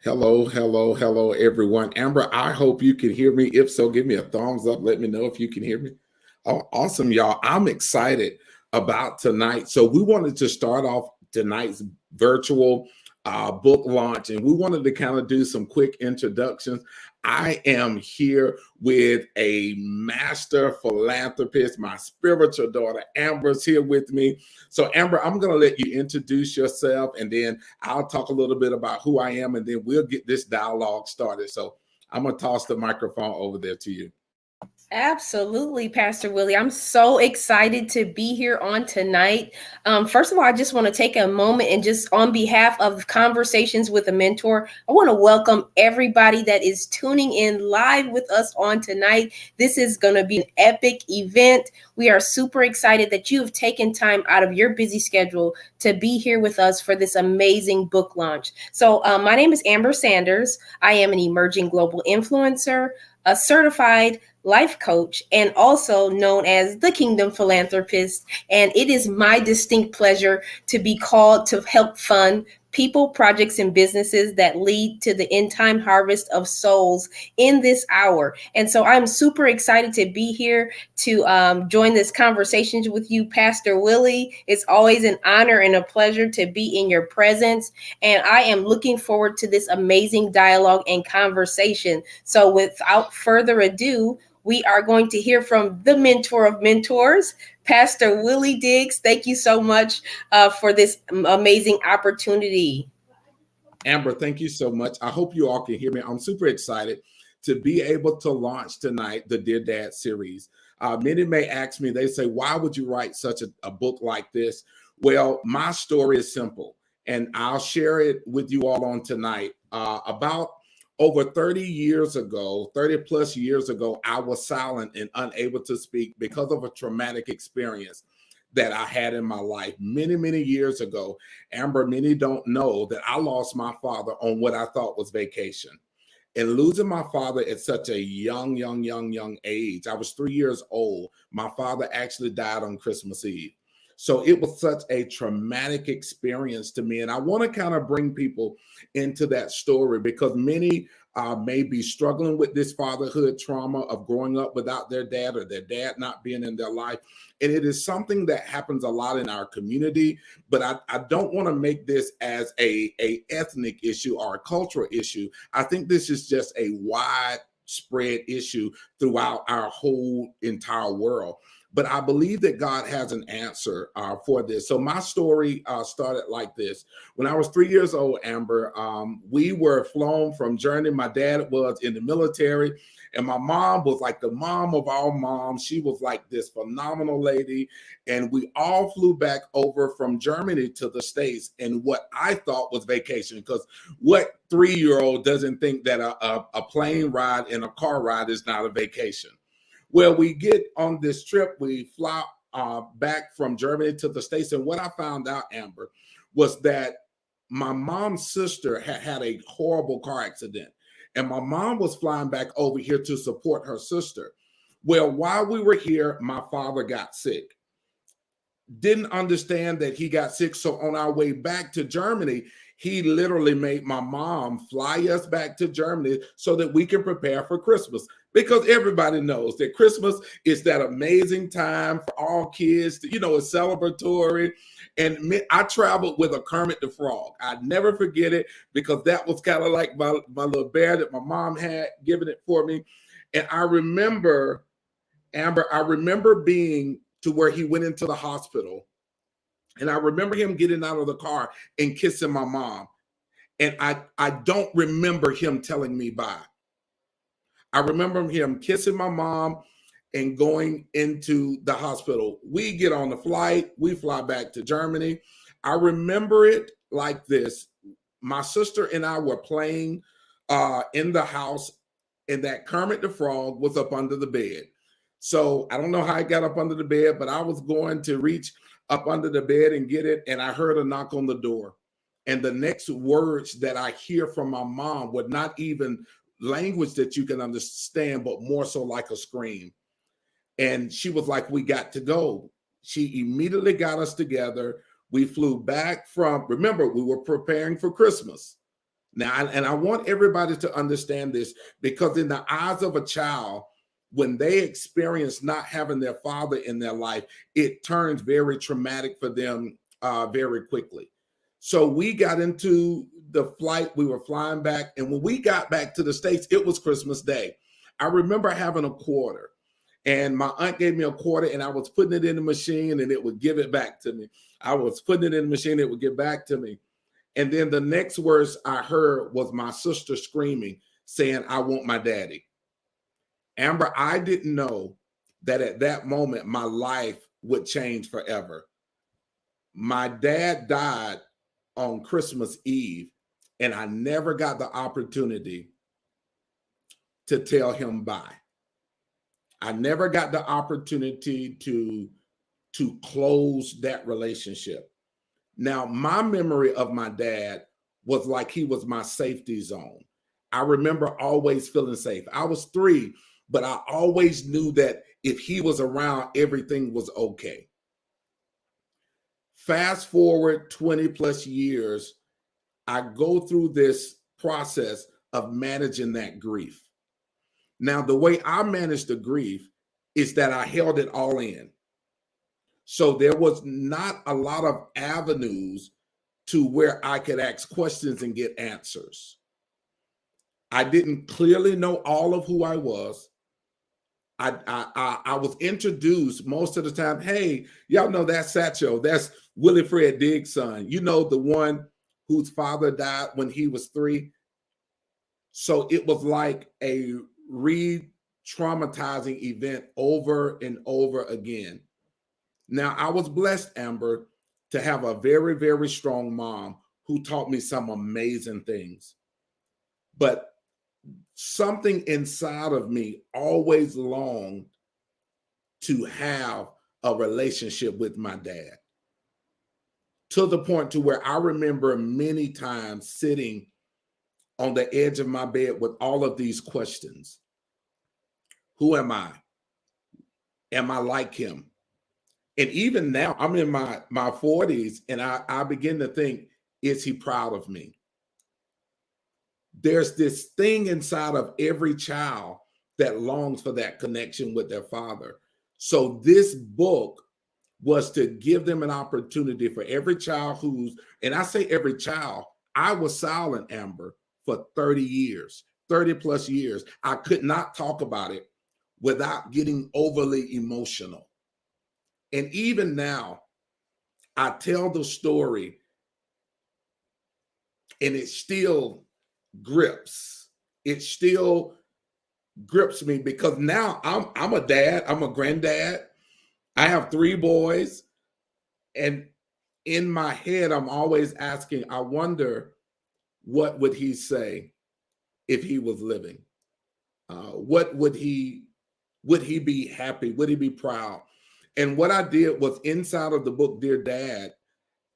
Hello, hello, hello, everyone. Amber, I hope you can hear me. If so, give me a thumbs up. Let me know if you can hear me. Oh, awesome, y'all. I'm excited about tonight. So, we wanted to start off tonight's virtual book launch, and we wanted to kind of do some quick introductions. I am here with a master philanthropist, my spiritual daughter. Amber's here with me. So, Amber, I'm going to let you introduce yourself, and then I'll talk a little bit about who I am, and then we'll get this dialogue started. So, I'm going to toss the microphone over there to you. Absolutely, Pastor Willie. I'm so excited to be here on tonight. First of all, I just want to take a moment and just on behalf of Conversations with a Mentor, I want to welcome everybody that is tuning in live with us on tonight. This is going to be an epic event. We are super excited that you have taken time out of your busy schedule to be here with us for this amazing book launch. So my name is Amber Sanders. I am an emerging global influencer, a certified life coach, and also known as the Kingdom Philanthropist. And it is my distinct pleasure to be called to help fund people, projects, and businesses that lead to the end time harvest of souls in this hour. And so I'm super excited to be here to join this conversation with you, Pastor Willie. It's always an honor and a pleasure to be in your presence. And I am looking forward to this amazing dialogue and conversation. So without further ado, we are going to hear from the mentor of mentors, Pastor Willie Diggs. Thank you so much for this amazing opportunity. Amber, thank you so much. I hope you all can hear me. I'm super excited to be able to launch tonight the Dear Dad series. Many may ask me, they say, why would you write such a book like this? Well, my story is simple, and I'll share it with you all on tonight. About over 30 years ago, 30 plus years ago, I was silent and unable to speak because of a traumatic experience that I had in my life many, many years ago. Amber, many don't know that I lost my father on what I thought was vacation. And losing my father at such a young age, I was 3 years old. My father actually died on Christmas Eve. So it was such a traumatic experience to me. And I want to kind of bring people into that story because many may be struggling with this fatherhood trauma of growing up without their dad or their dad not being in their life. And it is something that happens a lot in our community, but I don't want to make this as a ethnic issue or a cultural issue. I think this is just a widespread issue throughout our whole entire world. But I believe that God has an answer for this. So my story started like this. When I was 3 years old, Amber, we were flown from Germany. My dad was in the military, and my mom was like the mom of all moms. She was like this phenomenal lady. And we all flew back over from Germany to the States in what I thought was vacation. Because what 3-year-old doesn't think that a plane ride and a car ride is not a vacation? Well, we get on this trip, we fly back from Germany to the States. And what I found out, Amber, was that my mom's sister had a horrible car accident. And my mom was flying back over here to support her sister. Well, while we were here, my father got sick. Didn't understand that he got sick. So on our way back to Germany, he literally made my mom fly us back to Germany so that we can prepare for Christmas. Because everybody knows that Christmas is that amazing time for all kids. It's celebratory. And I traveled with a Kermit the Frog. I'd never forget it because that was kind of like my little bear that my mom had given it for me. And I remember, Amber, I remember being to where he went into the hospital. And I remember him getting out of the car and kissing my mom. And I don't remember him telling me bye. I remember him kissing my mom and going into the hospital. We get on the flight. We fly back to Germany. I remember it like this. My sister and I were playing in the house, and that Kermit the Frog was up under the bed. So I don't know how I got up under the bed, but I was going to reach up under the bed and get it, and I heard a knock on the door. And the next words that I hear from my mom were not even language that you can understand, but more so like a scream. And she was like, we got to go. She immediately got us together. We flew back remember, we were preparing for Christmas. Now, and I want everybody to understand this, because in the eyes of a child, when they experience not having their father in their life, it turns very traumatic for them very quickly. So we got into the flight. We were flying back. And when we got back to the States, it was Christmas Day. I remember having a quarter, and my aunt gave me a quarter, and I was putting it in the machine and it would give it back to me. I was putting it in the machine, it would give back to me. And then the next words I heard was my sister screaming, saying, "I want my daddy." Amber, I didn't know that at that moment my life would change forever. My dad died on Christmas Eve, and I never got the opportunity to tell him bye. I never got the opportunity to close that relationship. Now, my memory of my dad was like he was my safety zone. I remember always feeling safe. I was 3, but I always knew that if he was around, everything was okay. Fast forward 20 plus years, I go through this process of managing that grief. Now, the way I managed the grief is that I held it all in. So there was not a lot of avenues to where I could ask questions and get answers. I didn't clearly know all of who I was. I was introduced most of the time. Hey, y'all know that Satchel. That's Willie Diggs' son. You know, the one whose father died when he was 3. So it was like a re-traumatizing event over and over again. Now, I was blessed, Amber, to have a very, very strong mom who taught me some amazing things. But something inside of me always longed to have a relationship with my dad, to the point to where I remember many times sitting on the edge of my bed with all of these questions. Who am I? Am I like him? And even now, I'm in my 40s, and I begin to think, is he proud of me? There's this thing inside of every child that longs for that connection with their father. So this book was to give them an opportunity for every child and I say every child, I was silent, Amber, for 30 years, 30 plus years. I could not talk about it without getting overly emotional. And even now, I tell the story and it still grips. It still grips me, because now I'm a dad, I'm a granddad. I have 3 boys, and in my head I'm always asking, I wonder what would he say if he was living? What would he be happy? Would he be proud? And what I did was, inside of the book Dear Dad,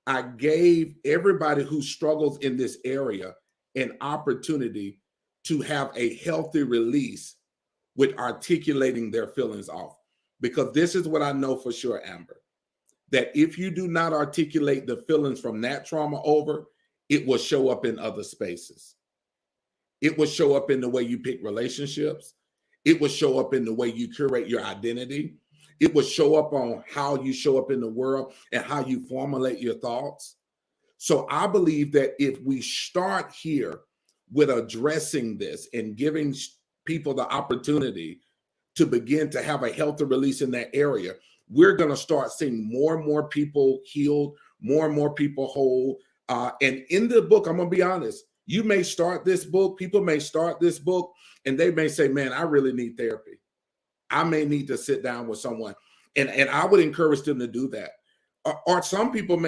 I gave everybody who struggles in this area an opportunity to have a healthy release with articulating their feelings off. Because this is what I know for sure, Amber, that if you do not articulate the feelings from that trauma over, it will show up in other spaces. It will show up in the way you pick relationships. It will show up in the way you curate your identity. It will show up on how you show up in the world and how you formulate your thoughts. So I believe that if we start here with addressing this and giving people the opportunity to begin to have a healthy release in that area, we're going to start seeing more and more people healed, more and more people whole. And in the book, I'm going to be honest, you may start this book, people may start this book, and they may say, man, I really need therapy. I may need to sit down with someone. And I would encourage them to do that. Or some people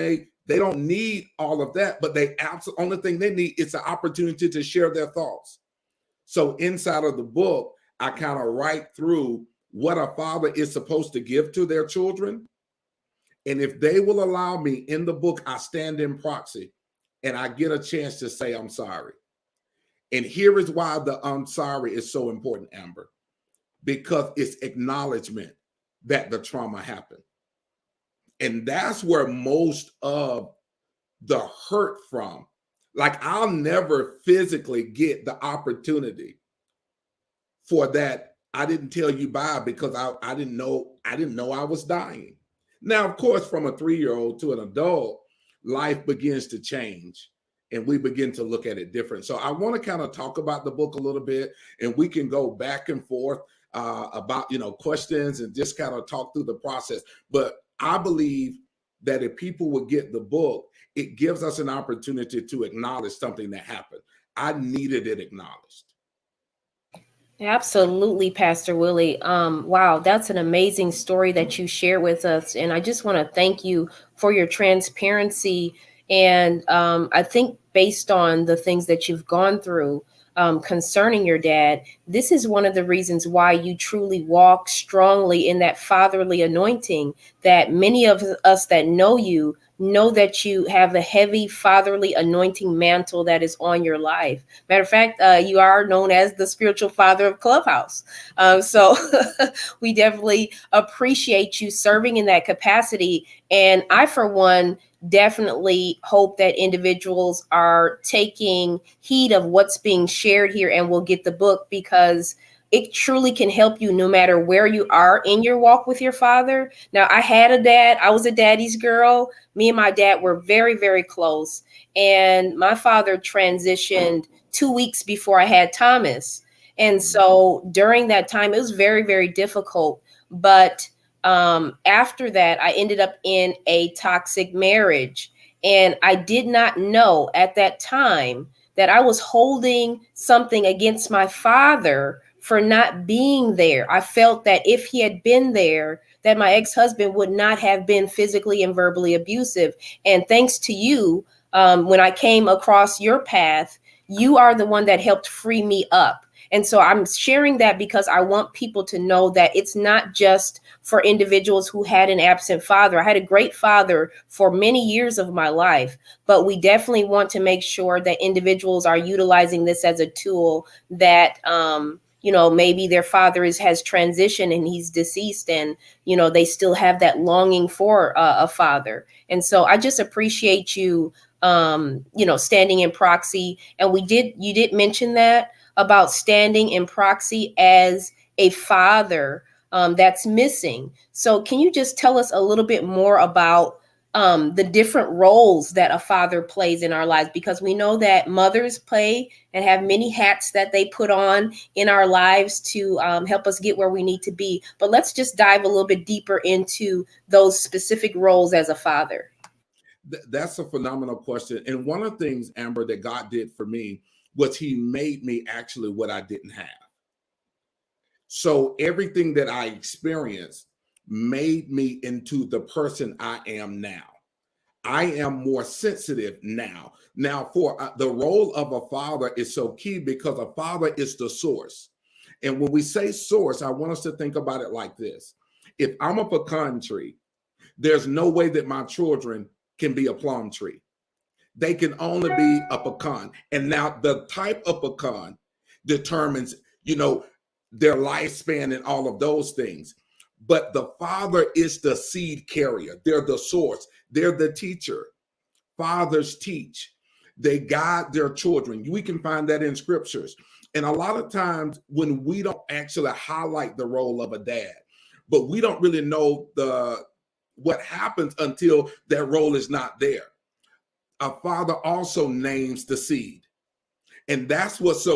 they don't need all of that, but only thing they need is an opportunity to share their thoughts. So inside of the book, I kind of write through what a father is supposed to give to their children. And if they will allow me, in the book, I stand in proxy and I get a chance to say, I'm sorry. And here is why the I'm sorry is so important, Amber, because it's acknowledgement that the trauma happened. And that's where most of the hurt from Like I'll never physically get the opportunity for that. I didn't tell you bye because I didn't know I was dying. Now, of course, from a 3-year-old to an adult, life begins to change and we begin to look at it different. So I want to kind of talk about the book a little bit, and we can go back and forth about questions and just kind of talk through the process. But I believe that if people would get the book, it gives us an opportunity to acknowledge something that happened. I needed it acknowledged. Absolutely, Pastor Willie. Wow, that's an amazing story that you shared with us. And I just want to thank you for your transparency. And I think based on the things that you've gone through concerning your dad, this is one of the reasons why you truly walk strongly in that fatherly anointing that many of us that know you know that you have a heavy fatherly anointing mantle that is on your life. Matter of fact, you are known as the spiritual father of Clubhouse. So we definitely appreciate you serving in that capacity. And I, for one, definitely hope that individuals are taking heed of what's being shared here and will get the book, because it truly can help you no matter where you are in your walk with your father. Now, I had a dad. I was a daddy's girl. Me and my dad were very, very close. And my father transitioned 2 weeks before I had Thomas. And so during that time, it was very, very difficult. But after that, I ended up in a toxic marriage. And I did not know at that time that I was holding something against my father for not being there. I felt that if he had been there, that my ex-husband would not have been physically and verbally abusive. And thanks to you, when I came across your path, you are the one that helped free me up. And so I'm sharing that because I want people to know that it's not just for individuals who had an absent father. I had a great father for many years of my life, but we definitely want to make sure that individuals are utilizing this as a tool that, maybe their father has transitioned and he's deceased, and, they still have that longing for a father. And so I just appreciate you, standing in proxy. And you did mention that about standing in proxy as a father that's missing. So can you just tell us a little bit more about the different roles that a father plays in our lives? Because we know that mothers play and have many hats that they put on in our lives to help us get where we need to be. But let's just dive a little bit deeper into those specific roles as a father. That's a phenomenal question. And one of the things, Amber, that God did for me was he made me actually what I didn't have. So everything that I experienced made me into the person I am now. I am more sensitive now. Now, for the role of a father is so key because a father is the source. And when we say source, I want us to think about it like this. If I'm a pecan tree, there's no way that my children can be a plum tree. They can only be a pecan. And now the type of pecan determines, their lifespan and all of those things. But the father is the seed carrier. They're the source. They're the teacher. Fathers teach. They guide their children. We can find that in scriptures. And a lot of times when we don't actually highlight the role of a dad, but we don't really know what happens until that role is not there. A father also names the seed. And that's what's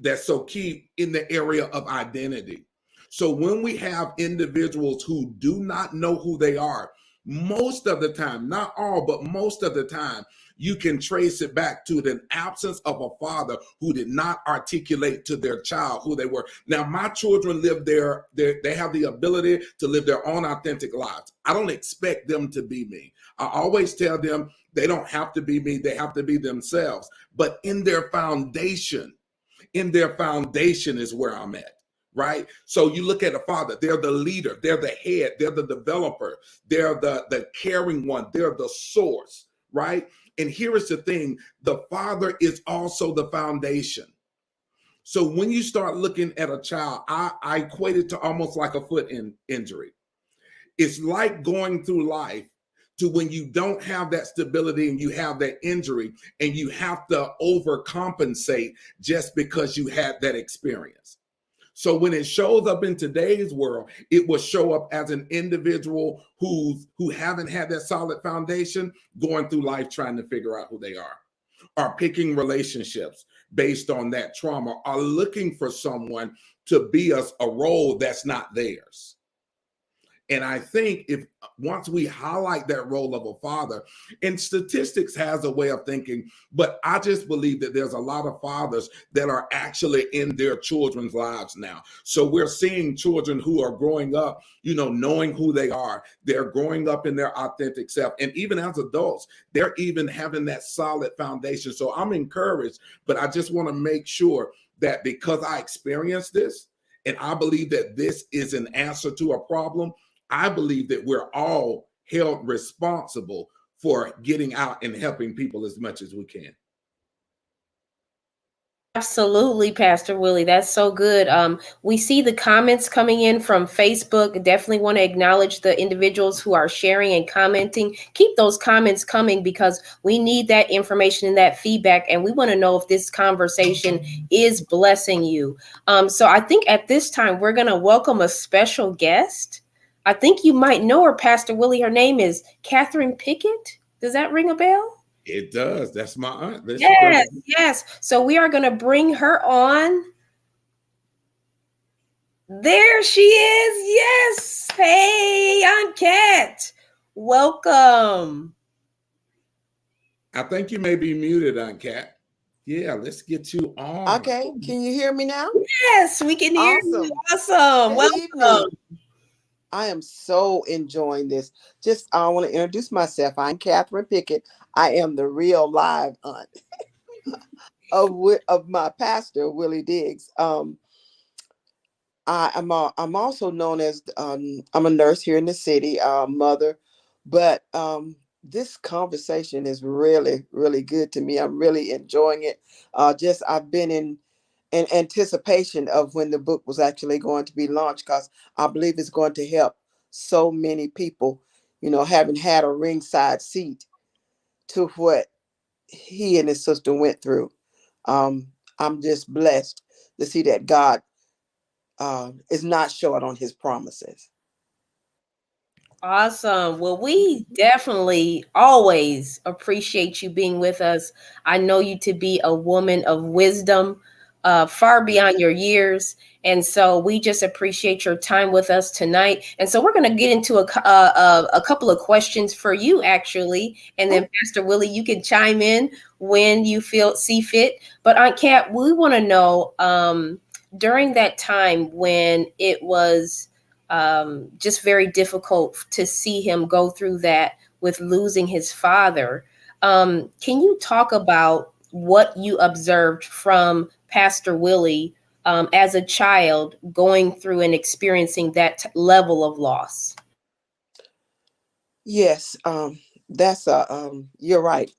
that's so key in the area of identity. So when we have individuals who do not know who they are, most of the time, not all, but most of the time, you can trace it back to the absence of a father who did not articulate to their child who they were. Now, my children live they have the ability to live their own authentic lives. I don't expect them to be me. I always tell them they don't have to be me. They have to be themselves. But in their foundation is where I'm at. Right? So you look at a father, they're the leader, they're the head, they're the developer, they're the caring one, they're the source, right? And here is the thing, the father is also the foundation. So when you start looking at a child, I equate it to almost like a foot injury. It's like going through life to when you don't have that stability and you have that injury and you have to overcompensate just because you had that experience. So when it shows up in today's world, it will show up as an individual who haven't had that solid foundation, going through life trying to figure out who they are picking relationships based on that trauma, are looking for someone to be a role that's not theirs. And I think if once we highlight that role of a father, and statistics has a way of thinking, but I just believe that there's a lot of fathers that are actually in their children's lives now. So we're seeing children who are growing up, knowing who they are. They're growing up in their authentic self. And even as adults, they're even having that solid foundation. So I'm encouraged, but I just want to make sure that because I experienced this, and I believe that this is an answer to a problem, I believe that we're all held responsible for getting out and helping people as much as we can. Absolutely, Pastor Willie. That's so good. We see the comments coming in from Facebook. Definitely want to acknowledge the individuals who are sharing and commenting. Keep those comments coming because we need that information and that feedback, and we want to know if this conversation is blessing you. So I think at this time, we're going to welcome a special guest. I think you might know her, Pastor Willie. Her name is Catherine Pickett. Does that ring a bell? It does. That's my aunt. Yes. So we are going to bring her on. There she is. Yes. Hey, Aunt Cat. Welcome. I think you may be muted, Aunt Cat. Yeah, let's get you on. Okay. Can you hear me now? Yes, we can hear you. Awesome. Good evening. I am so enjoying this. I want to introduce myself. I'm Catherine Pickett. I am the real live aunt of my pastor, Willie Diggs. I'm also known as I'm a nurse here in the city, mother. But this conversation is really, really good to me. I'm really enjoying it. I've been in anticipation of when the book was actually going to be launched, because I believe it's going to help so many people, having had a ringside seat to what he and his sister went through. I'm just blessed to see that God is not short on his promises. Awesome. Well, we definitely always appreciate you being with us. I know you to be a woman of wisdom, far beyond your years. And so we just appreciate your time with us tonight. And so we're going to get into a couple of questions for you, actually. And then Pastor Willie, you can chime in when you see fit. But Aunt Cat, we want to know during that time when it was just very difficult to see him go through that with losing his father. Can you talk about what you observed from Pastor Willie as a child going through and experiencing that level of loss? Yes, you're right.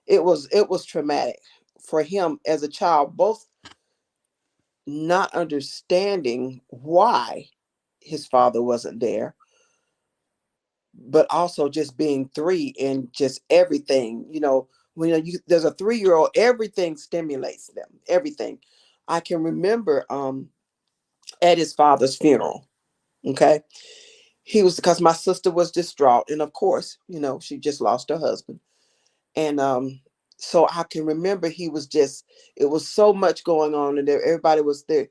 It was traumatic for him as a child, both not understanding why his father wasn't there, but also just being 3 and just everything, when there's a 3-year-old, everything stimulates them, everything. I can remember at his father's funeral, okay, because my sister was distraught, and of course, she just lost her husband. And so I can remember it was so much going on, and everybody was there.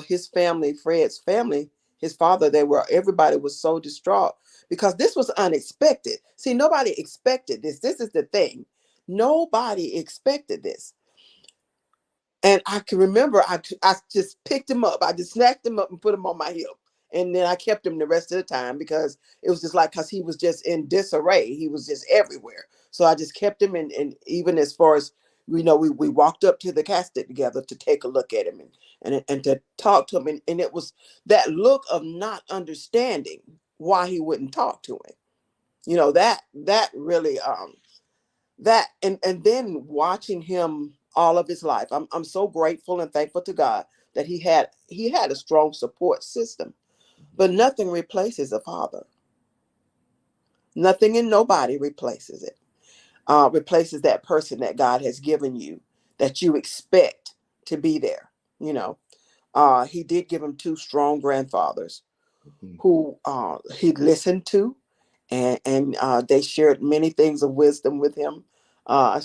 His family, Fred's family, his father, everybody was so distraught because this was unexpected. See, nobody expected this. This is the thing. Nobody expected this. And I can remember I just picked him up. I just snatched him up and put him on my hip. And then I kept him the rest of the time because it was just because he was just in disarray. He was just everywhere. So I just kept him. And even as far as, we walked up to the casket together to take a look at him and to talk to him. And it was that look of not understanding why he wouldn't talk to him. That really, and then watching him all of his life. I'm so grateful and thankful to God that he had a strong support system. But nothing replaces a father. Nothing and nobody replaces it. Replaces that person that God has given you, that you expect to be there. You know, he did give him two strong grandfathers who he listened to, and they shared many things of wisdom with him,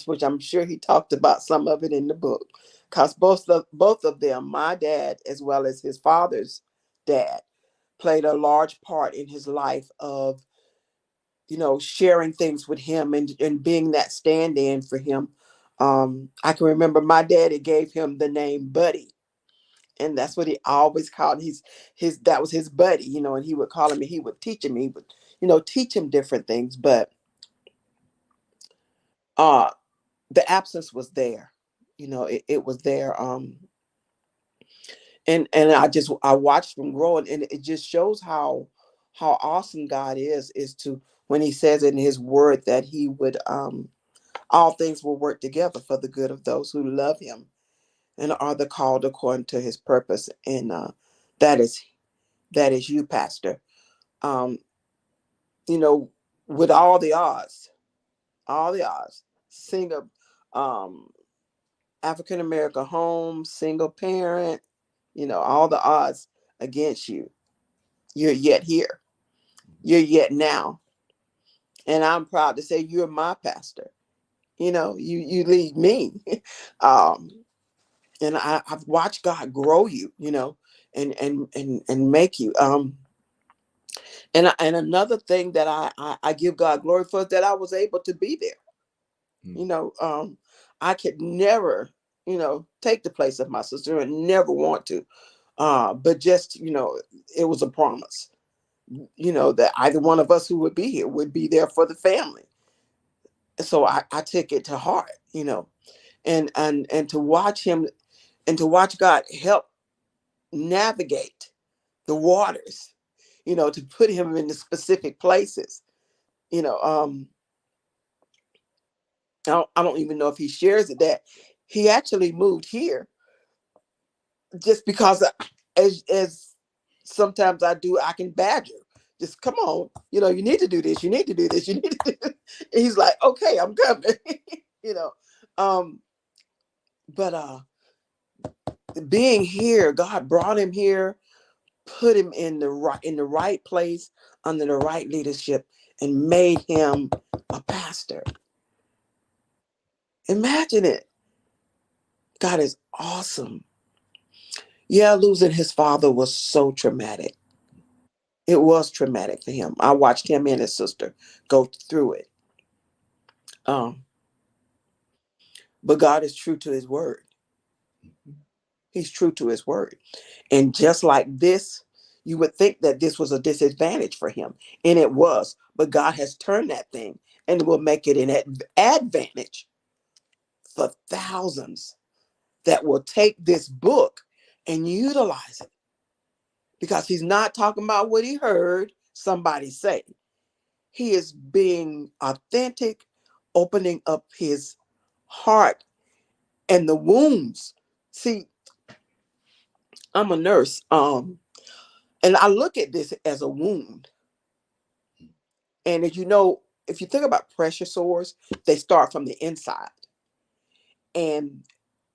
which I'm sure he talked about some of it in the book. Because both of them, my dad as well as his father's dad, played a large part in his life of, you know, sharing things with him and being that stand-in for him. I can remember my daddy gave him the name Buddy, and that's what he always called his that was his buddy, you know, and he would call him and he would teach him, he would, you know, teach him different things. But uh the absence was there, you know, it was there. And I watched him grow, and it just shows how awesome God is to, when he says in his word that he would all things will work together for the good of those who love him and are the called according to his purpose. And that is that is you, Pastor. um you know, with all the odds, single, um African American home, single parent, you know, all the odds against you, you're yet here, you're yet now. And I'm proud to say you're my pastor. You know, you lead me. um and I've watched God grow you, you know, and make you. And another thing that I give God glory for is that I was able to be there. You know, I could never, you know, take the place of my sister and never want to. But just, you know, it was a promise, you know, that either one of us who would be here would be there for the family. So I took it to heart, you know, and to watch him and to watch God help navigate the waters, you know, to put him in the specific places, you know. I don't even know if he shares it, that he actually moved here just because, as sometimes I do, I can badger. Just come on, you know, you need to do this, you need to do this, you need to do this. And he's like, okay, I'm coming. You know. But being here, God brought him here, put him in the right place under the right leadership, and made him a pastor. Imagine it. God is awesome. Yeah, losing his father was so traumatic. It was traumatic for him. I watched him and his sister go through it. Um, but God is true to his word. He's true to his word. And just like this, you would think that this was a disadvantage for him. And it was. But God has turned that thing and will make it an advantage for thousands that will take this book and utilize it. Because he's not talking about what he heard somebody say. He is being authentic, opening up his heart and the wounds. See, I'm a nurse, and I look at this as a wound. And as you know, if you think about pressure sores, they start from the inside. And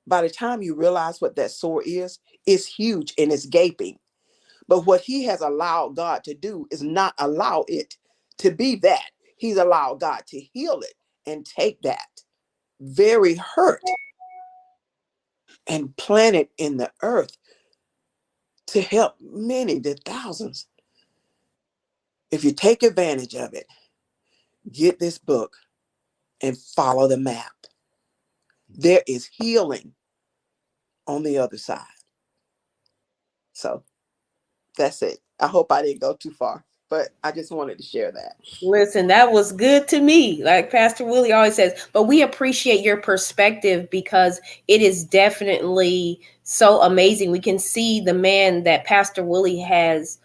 by the time you realize what that sore is, it's huge and it's gaping. But what he has allowed God to do is not allow it to be that. He's allowed God to heal it and take that very hurt and plant it in the earth to help many, the thousands. If you take advantage of it, get this book and follow the map. There is healing on the other side. So that's it. I hope I didn't go too far, but I just wanted to share that. Listen, that was good to me, like Pastor Willie always says. But we appreciate your perspective because it is definitely so amazing. We can see the man that Pastor Willie has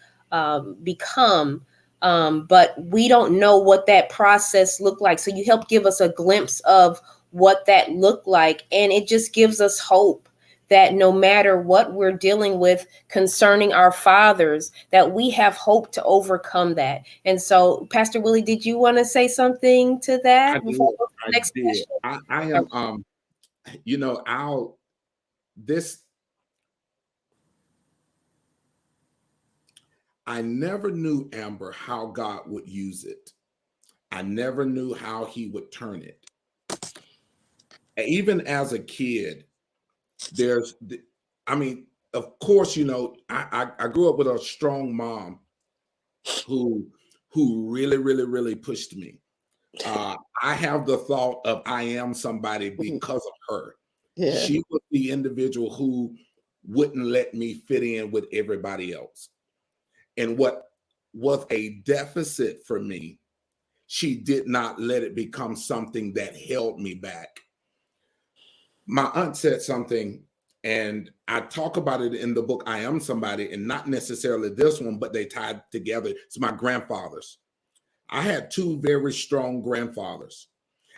become, but we don't know what that process looked like. So you help give us a glimpse of what that looked like, and it just gives us hope that no matter what we're dealing with concerning our fathers, that we have hope to overcome that. And so, Pastor Willie, did you want to say something to that before we go to the next question? I am, you know, I never knew, Amber, how God would use it. I never knew how he would turn it. Even as a kid, I mean, of course, you know, I grew up with a strong mom who really, really, really pushed me. I have the thought of I am somebody because of her. Yeah. She was the individual who wouldn't let me fit in with everybody else. And what was a deficit for me, she did not let it become something that held me back. My aunt said something, and I talk about it in the book, I Am Somebody, and not necessarily this one, but they tied together. It's my grandfathers. I had two very strong grandfathers.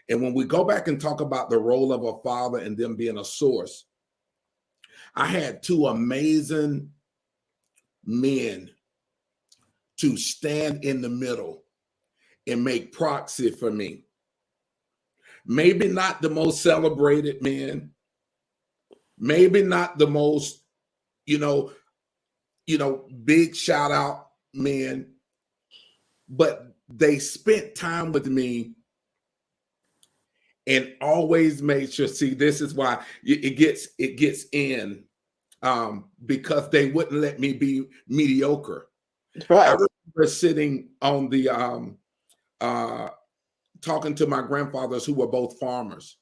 And when we go back and talk about the role of a father and them being a source, I had two amazing men to stand in the middle and make proxy for me. Maybe not the most celebrated men, maybe not the most, you know, big shout out men, but they spent time with me and always made sure. See, this is why it gets in, because they wouldn't let me be mediocre. Right. I remember sitting on the talking to my grandfathers who were both farmers.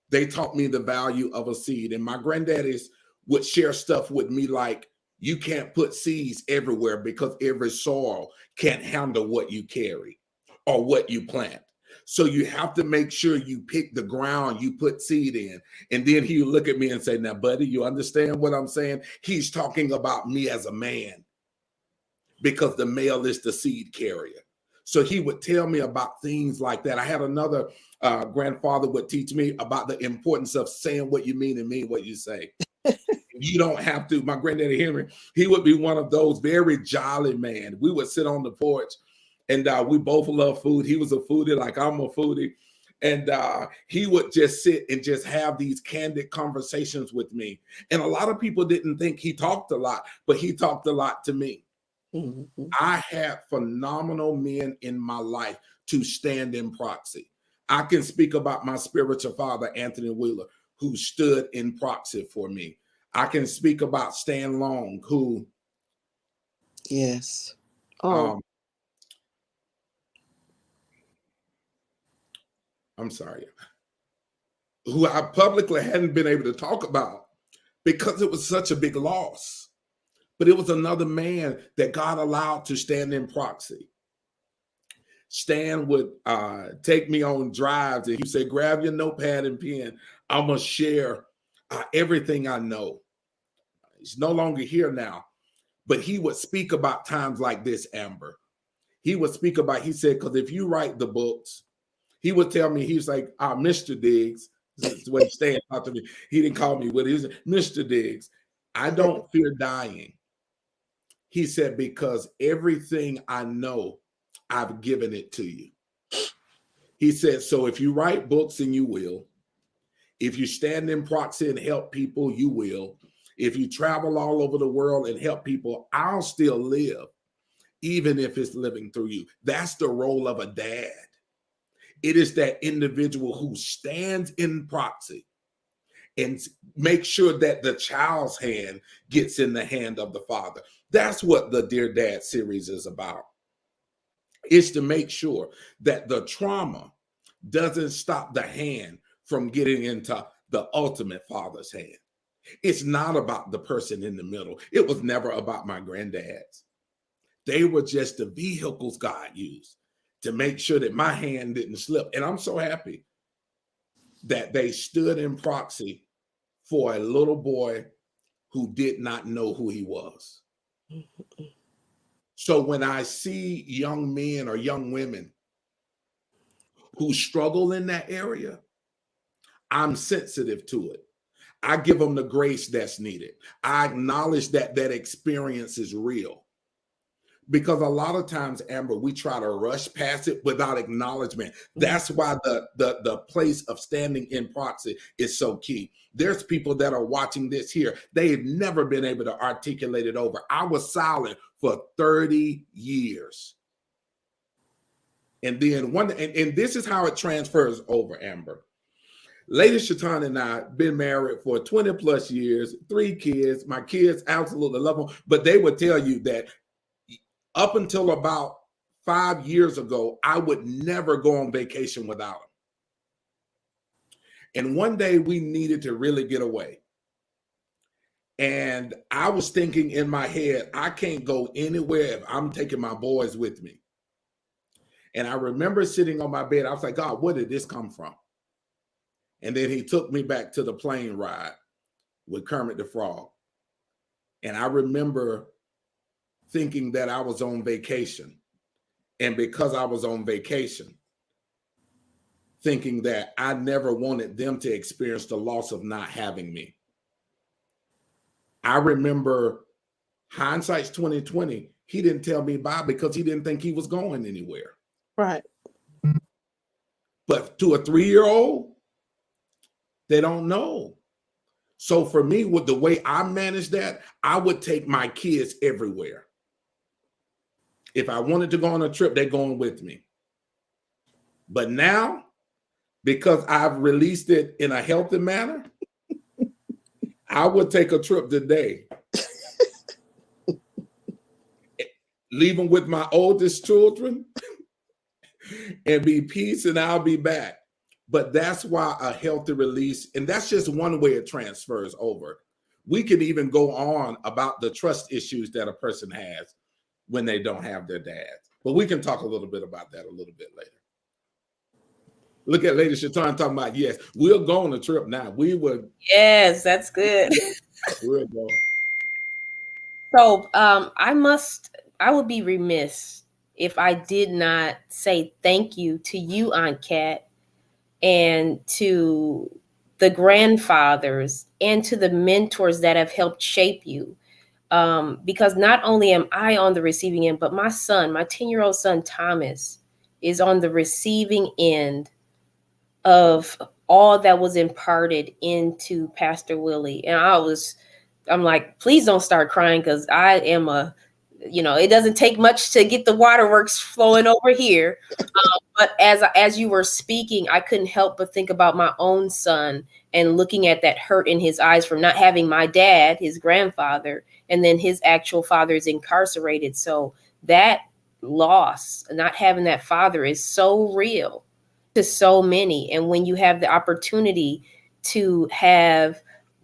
They taught me the value of a seed, and my granddaddies would share stuff with me like, you can't put seeds everywhere because every soil can't handle what you carry or what you plant. So you have to make sure you pick the ground you put seed in. And then he would look at me and say, now, buddy, you understand what I'm saying? He's talking about me as a man, because the male is the seed carrier. So he would tell me about things like that. I had another grandfather would teach me about the importance of saying what you mean and mean what you say. You don't have to. My granddaddy Henry, he would be one of those very jolly man. We would sit on the porch, and we both love food. He was a foodie like I'm a foodie. And he would just sit and just have these candid conversations with me. And a lot of people didn't think he talked a lot, but he talked a lot to me. Mm-hmm. I had phenomenal men in my life to stand in proxy. I can speak about my spiritual father, Anthony Wheeler, who stood in proxy for me. I can speak about Stan Long, who Yes. Oh. I'm sorry, who I publicly hadn't been able to talk about because it was such a big loss. But it was another man that God allowed to stand in proxy. Stan would take me on drives, and he said, grab your notepad and pen. I'm going to share everything I know. He's no longer here now, but he would speak about times like this, Amber. He would speak about, he said, because if you write the books, he would tell me, he was like, Mr. Diggs, this is what Stan talked to me. He didn't call me what he said, Mr. Diggs, I don't fear dying. He said, because everything I know, I've given it to you. He said, so if you write books, and you will. If you stand in proxy and help people, you will. If you travel all over the world and help people, I'll still live, even if it's living through you. That's the role of a dad. It is that individual who stands in proxy and make sure that the child's hand gets in the hand of the father. That's what the Dear Dad series is about. It's to make sure that the trauma doesn't stop the hand from getting into the ultimate father's hand. It's not about the person in the middle. It was never about my granddads. They were just the vehicles God used to make sure that my hand didn't slip. And I'm so happy that they stood in proxy for a little boy who did not know who he was. So when I see young men or young women who struggle in that area, I'm sensitive to it. I give them the grace that's needed. I acknowledge that that experience is real. Because a lot of times, Amber, we try to rush past it without acknowledgement. That's why the place of standing in proxy is so key. There's people that are watching this here. They've never been able to articulate it over. I was silent for 30 years. And then and this is how it transfers over, Amber. Lady Shatan and I been married for 20 plus years, 3 kids. My kids absolutely love them, but they would tell you that up until about 5 years ago, I would never go on vacation without them. And one day we needed to really get away. And I was thinking in my head, I can't go anywhere if I'm taking my boys with me. And I remember sitting on my bed, I was like, God, where did this come from? And then he took me back to the plane ride with Kermit the Frog. And I remember thinking that I was on vacation. And because I was on vacation, thinking that I never wanted them to experience the loss of not having me. I remember hindsight's 2020. He didn't tell me bye because he didn't think he was going anywhere. Right. But to a 3-year-old, they don't know. So for me, with the way I manage that, I would take my kids everywhere. If I wanted to go on a trip, they're going with me. But now, because I've released it in a healthy manner, I would take a trip today. Leave them with my oldest children and be peace, and I'll be back. But that's why a healthy release, and that's just one way it transfers over. We could even go on about the trust issues that a person has when they don't have their dads. But we can talk a little bit about that a little bit later. Look at Lady Shatan talking about, yes, we'll go on a trip now. We would. Yes, that's good. We'll go. So I would be remiss if I did not say thank you to you, Aunt Kat, and to the grandfathers and to the mentors that have helped shape you. Because not only am I on the receiving end, but my son, my 10-year-old son, Thomas, is on the receiving end of all that was imparted into Pastor Willie. And I'm like, please don't start crying, because I am it doesn't take much to get the waterworks flowing over here. But as you were speaking, I couldn't help but think about my own son and looking at that hurt in his eyes from not having my dad, his grandfather, and then his actual father is incarcerated. So that loss, not having that father, is so real to so many. And when you have the opportunity to have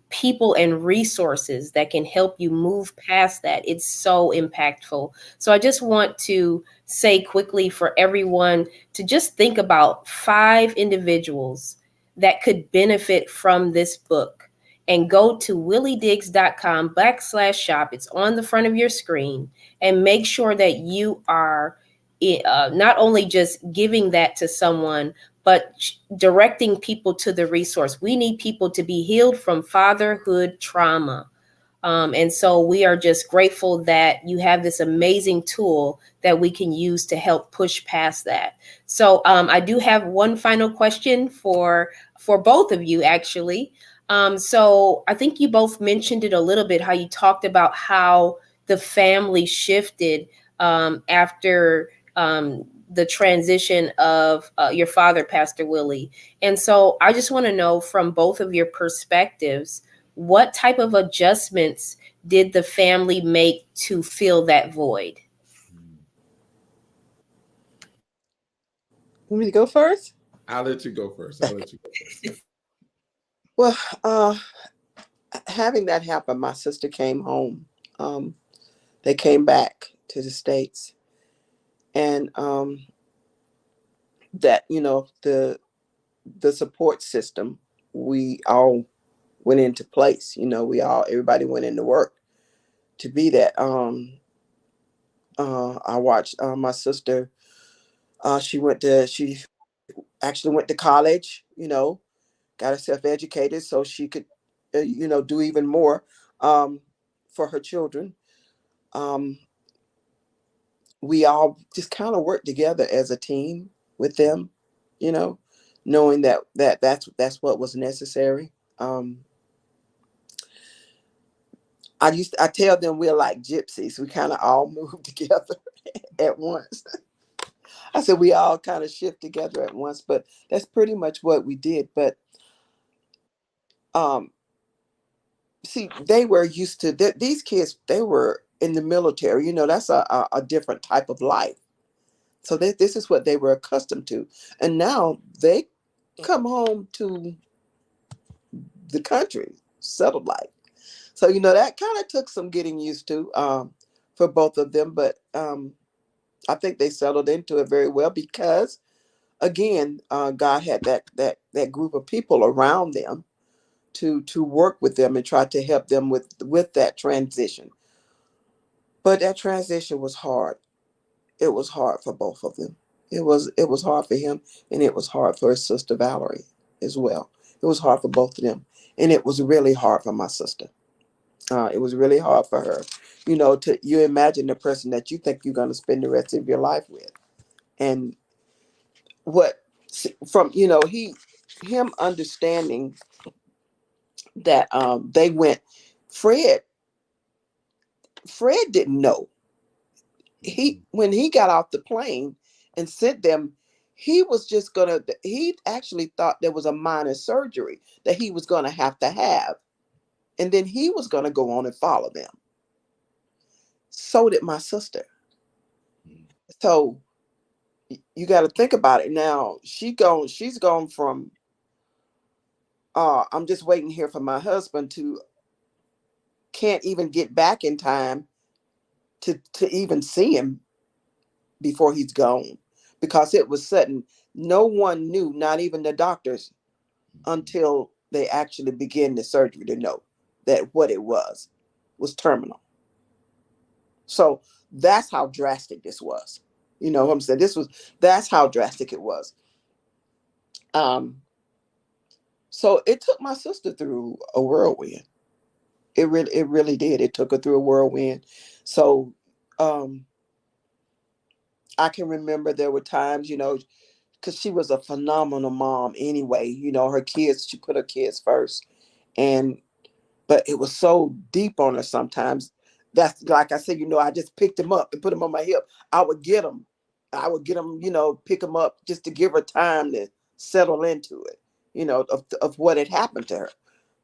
people and resources that can help you move past that, it's so impactful. So I just want to say quickly for everyone to just think about 5 individuals that could benefit from this book, and go to williediggs.com/shop. It's on the front of your screen, and make sure that you are not only just giving that to someone, but directing people to the resource. We need people to be healed from fatherhood trauma. And so we are just grateful that you have this amazing tool that we can use to help push past that. So I do have one final question for both of you, actually. So I think you both mentioned it a little bit, how you talked about how the family shifted after the transition of your father, Pastor Willie. And so I just want to know from both of your perspectives, what type of adjustments did the family make to fill that void? Want me to go first? I'll let you go first. Well, having that happen, my sister came home. They came back to the States. And that, the support system, we all went into place. Everybody went into work to be that. I watched my sister. She actually went to college. Got herself educated so she could do even more for her children. Um, we all just kind of work together as a team with them, you know, knowing that's what was necessary. I tell them we're like gypsies. We kind of all move together at once. I said we all kind of shift together at once, but that's pretty much what we did. But um, see, they were used to these kids. They were in the military. That's a different type of life. So this is what they were accustomed to, and now they come home to the country, settled life. So that kind of took some getting used to for both of them, but I think they settled into it very well because, again, God had that group of people around them to work with them and try to help them with that transition. But that transition was hard. It was hard for both of them. It was hard for him, and it was hard for his sister Valerie as well. It was hard for both of them, and it was really hard for my sister. It was really hard for her. You imagine the person that you think you're going to spend the rest of your life with, and what from him understanding that they went. Fred Fred didn't know. When he got off the plane and sent them, he actually thought there was a minor surgery that he was gonna have, and then he was gonna go on and follow them. So did my sister. So you got to think about it now. She's gone from I'm just waiting here for my husband to can't even get back in time to even see him before he's gone, because it was sudden. No one knew, not even the doctors, until they actually began the surgery to know that what it was terminal. So that's how drastic this was. You know what I'm saying? That's how drastic it was. So it took my sister through a whirlwind. It really did. It took her through a whirlwind. So I can remember there were times, because she was a phenomenal mom anyway. Her kids, she put her kids first. But it was so deep on her sometimes. That's like I said, I just picked him up and put him on my hip. I would get him, pick him up just to give her time to settle into it, of what had happened to her,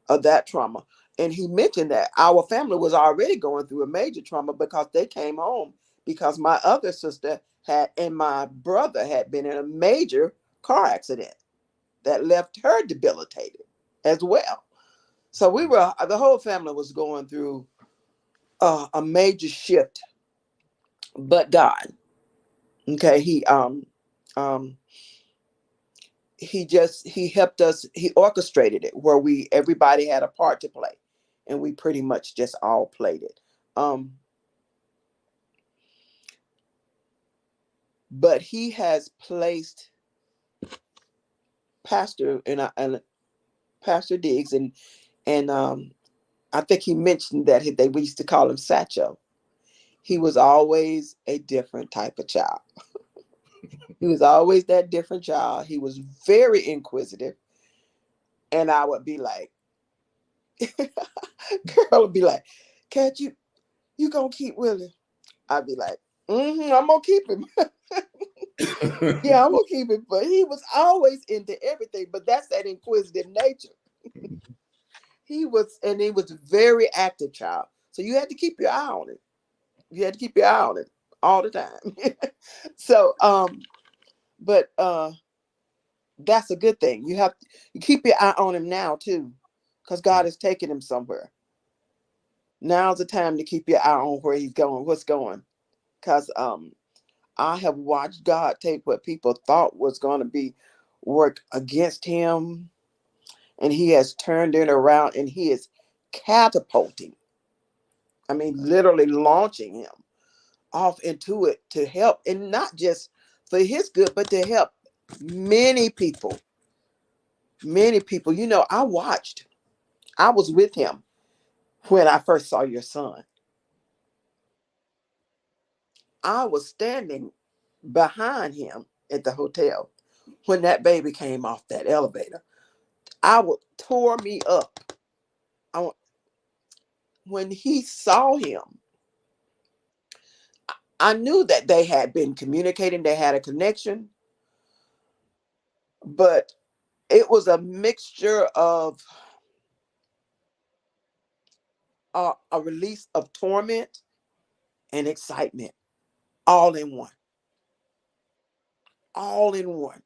of that trauma. And he mentioned that our family was already going through a major trauma because they came home because my other sister and my brother had been in a major car accident that left her debilitated as well. So the whole family was going through a major shift, but God, okay, he helped us. He orchestrated it where everybody had a part to play, and we pretty much just all played it. But he has placed Pastor and Pastor Diggs, and I think he mentioned that we used to call him Satcho. He was always a different type of child. He was always that different child. He was very inquisitive. And I would be like, girl would be like, can't you gonna keep Willie? I'd be like, I'm gonna keep him. Yeah, I'm gonna keep him. But he was always into everything. But that's that inquisitive nature. He was a very active child. So you had to keep your eye on it. You had to keep your eye on it all the time. So, but that's a good thing. You keep your eye on him now too, because God is taking him somewhere. Now's the time to keep your eye on where he's going, what's going. Because I have watched God take what people thought was going to be work against him, and he has turned it around, and he is catapulting. I mean, literally launching him off into it to help, and not just for his good, but to help many people. Many people. I watched I was with him when I first saw your son. I was standing behind him at the hotel when that baby came off that elevator. Tore me up. When he saw him, I knew that they had been communicating, they had a connection, but it was a mixture of a release of torment and excitement, all in one. All in one.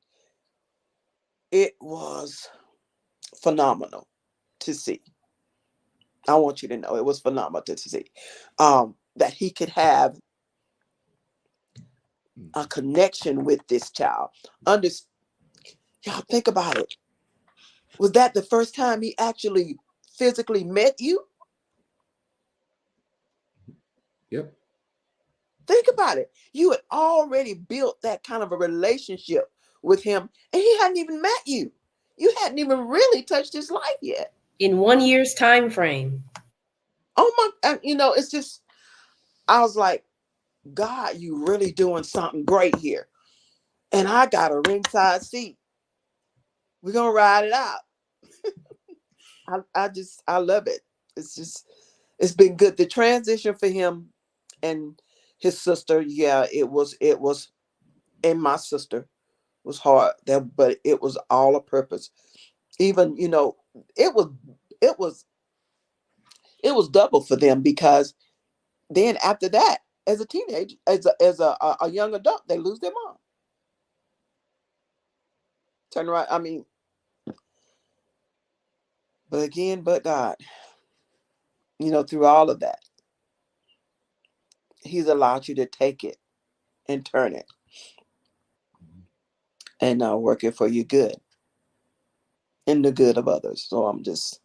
It was phenomenal to see. I want you to know it was phenomenal to see that he could have a connection with this child. Y'all think about it. Was that the first time he actually physically met you? Yep. Think about it. You had already built that kind of a relationship with him, and he hadn't even met you. You hadn't even really touched his life yet. In 1 year's time frame. Oh my, it's just, I was like, God, you really doing something great here. And I got a ringside seat. We're going to ride it out. I love it. It's been good. The transition for him and his sister, yeah, it was, and my sister was hard, but it was all a purpose. Even, it was double for them, because then after that, as a teenager, as a young adult, they lose their mom. Turn around. I mean, but God, through all of that, he's allowed you to take it and turn it and work it for your good and the good of others. So I'm just,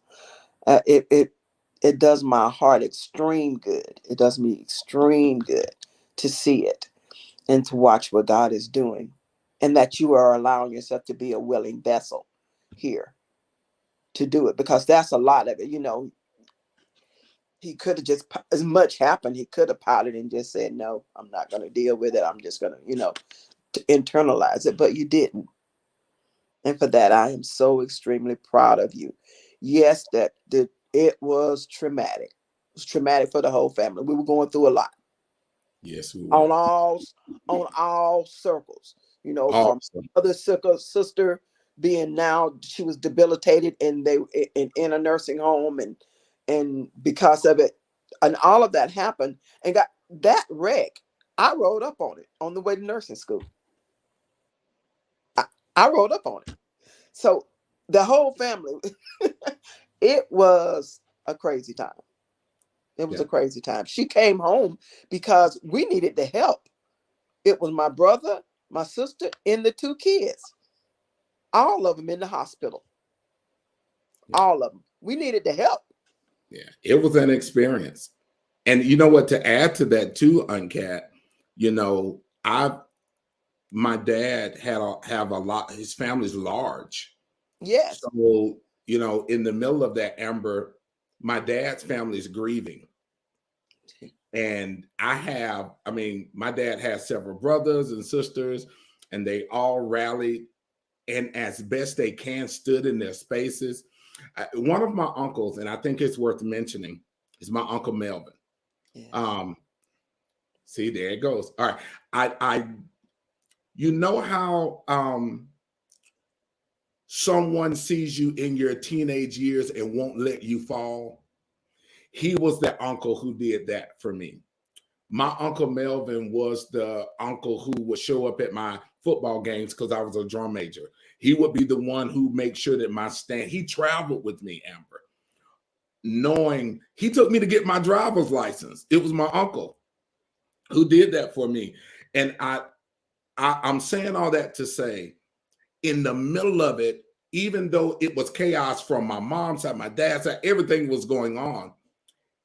it does my heart extreme good. It does me extreme good to see it and to watch what God is doing, and that you are allowing yourself to be a willing vessel here to do it, because that's a lot of it. He could have just, as much happened, he could have pouted and just said, no, I'm not going to deal with it. I'm just going to internalize it, but you didn't. And for that, I am so extremely proud of you. Yes, it was traumatic. It was traumatic for the whole family. We were going through a lot. Yes, we were. On all circles, from Awesome. other sister being, now she was debilitated and they in a nursing home, and because of it, and all of that happened, and got that wreck. I rode up on it on the way to nursing school. I rode up on it. So the whole family, it was a crazy time. It was a crazy time. She came home because we needed the help. It was my brother, my sister, and the 2 kids. All of them in the hospital. Yeah. All of them. We needed the help. Yeah, it was an experience. And you know what, to add to that too, Uncat, my dad have a lot, his family's large. Yes. So, in the middle of that, Amber, my dad's family is grieving. And my dad has several brothers and sisters, and they all rallied and as best they can stood in their spaces. One of my uncles, and I think it's worth mentioning, is my Uncle Melvin. Yes. See, there it goes. All right. I you know how someone sees you in your teenage years and won't let you fall? He was that uncle who did that for me. My Uncle Melvin was the uncle who would show up at my football games because I was a drum major. He would be the one who made sure that he traveled with me, Amber, knowing he took me to get my driver's license. It was my uncle who did that for me. And I'm saying all that to say, in the middle of it, even though it was chaos from my mom's side, my dad's side, everything was going on,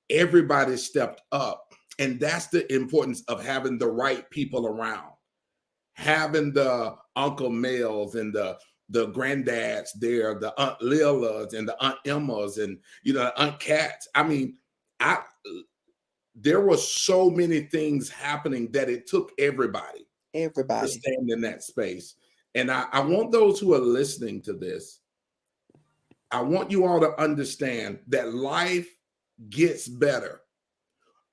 everybody stepped up. And that's the importance of having the right people around, having the Uncle Mels and granddads there, the Aunt Lilas and the Aunt Emmas and, you know, Aunt Cats. I mean, there were so many things happening that it took everybody to stand in that space. And I want those who are listening to this, I want you all to understand that life gets better.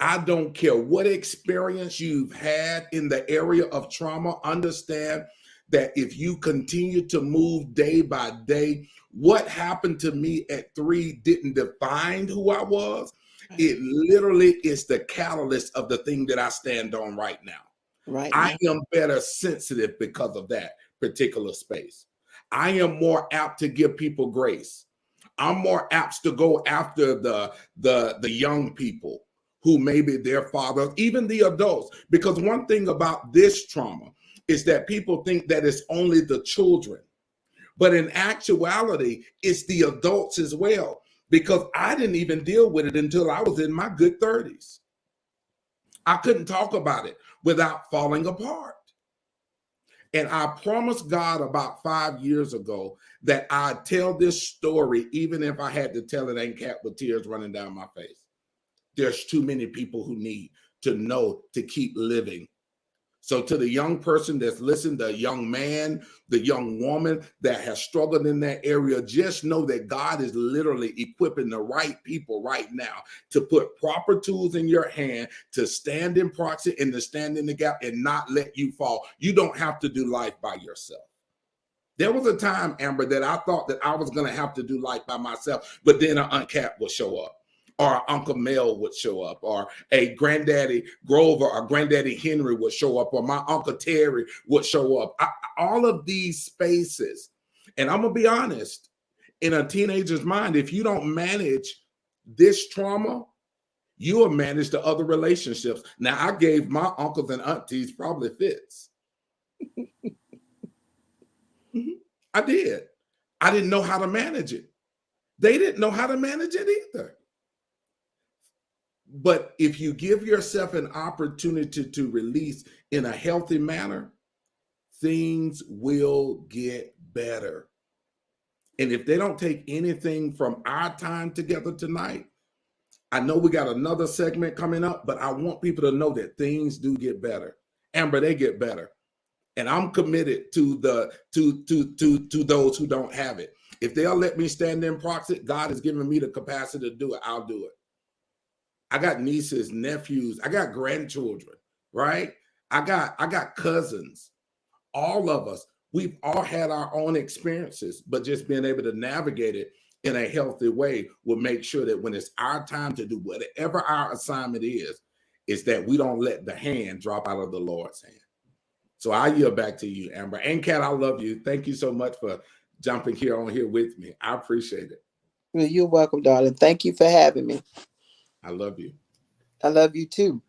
I don't care what experience you've had in the area of trauma. Understand that if you continue to move day by day, what happened to me at 3 didn't define who I was. It literally is the catalyst of the thing that I stand on right now. I am better sensitive because of that particular space. I am more apt to give people grace. I'm more apt to go after the young people who maybe their fathers, even the adults. Because one thing about this trauma is that people think that it's only the children. But in actuality, it's the adults as well. Because I didn't even deal with it until I was in my good 30s. I couldn't talk about it without falling apart. And I promised God about 5 years ago that I'd tell this story, even if I had to tell it, ain't cat with tears running down my face. There's too many people who need to know to keep living. So to the young person that's listened, the young man, the young woman that has struggled in that area, just know that God is literally equipping the right people right now to put proper tools in your hand to stand in proxy and to stand in the gap and not let you fall. You don't have to do life by yourself. There was a time, Amber, that I thought that I was going to have to do life by myself, but then an Aunt Cat will show up, or Uncle Mel would show up, or a Granddaddy Grover or Granddaddy Henry would show up, or my Uncle Terry would show up. All of these spaces. And I'm going to be honest, in a teenager's mind, if you don't manage this trauma, you will manage the other relationships. Now, I gave my uncles and aunties probably fits. I did. I didn't know how to manage it. They didn't know how to manage it either. But if you give yourself an opportunity to release in a healthy manner, things will get better. And if they don't take anything from our time together tonight, I know we got another segment coming up, but I want people to know that things do get better. Amber, they get better. And I'm committed to those who don't have it. If they'll let me stand in proxy, God has given me the capacity to do it. I'll do it. I got nieces, nephews, I got grandchildren, right? I got cousins. All of us, we've all had our own experiences, but just being able to navigate it in a healthy way will make sure that when it's our time to do whatever our assignment is that we don't let the hand drop out of the Lord's hand. So I yield back to you, Amber. And Kat, I love you. Thank you so much for jumping here with me. I appreciate it. Well, you're welcome, darling. Thank you for having me. I love you. I love you too.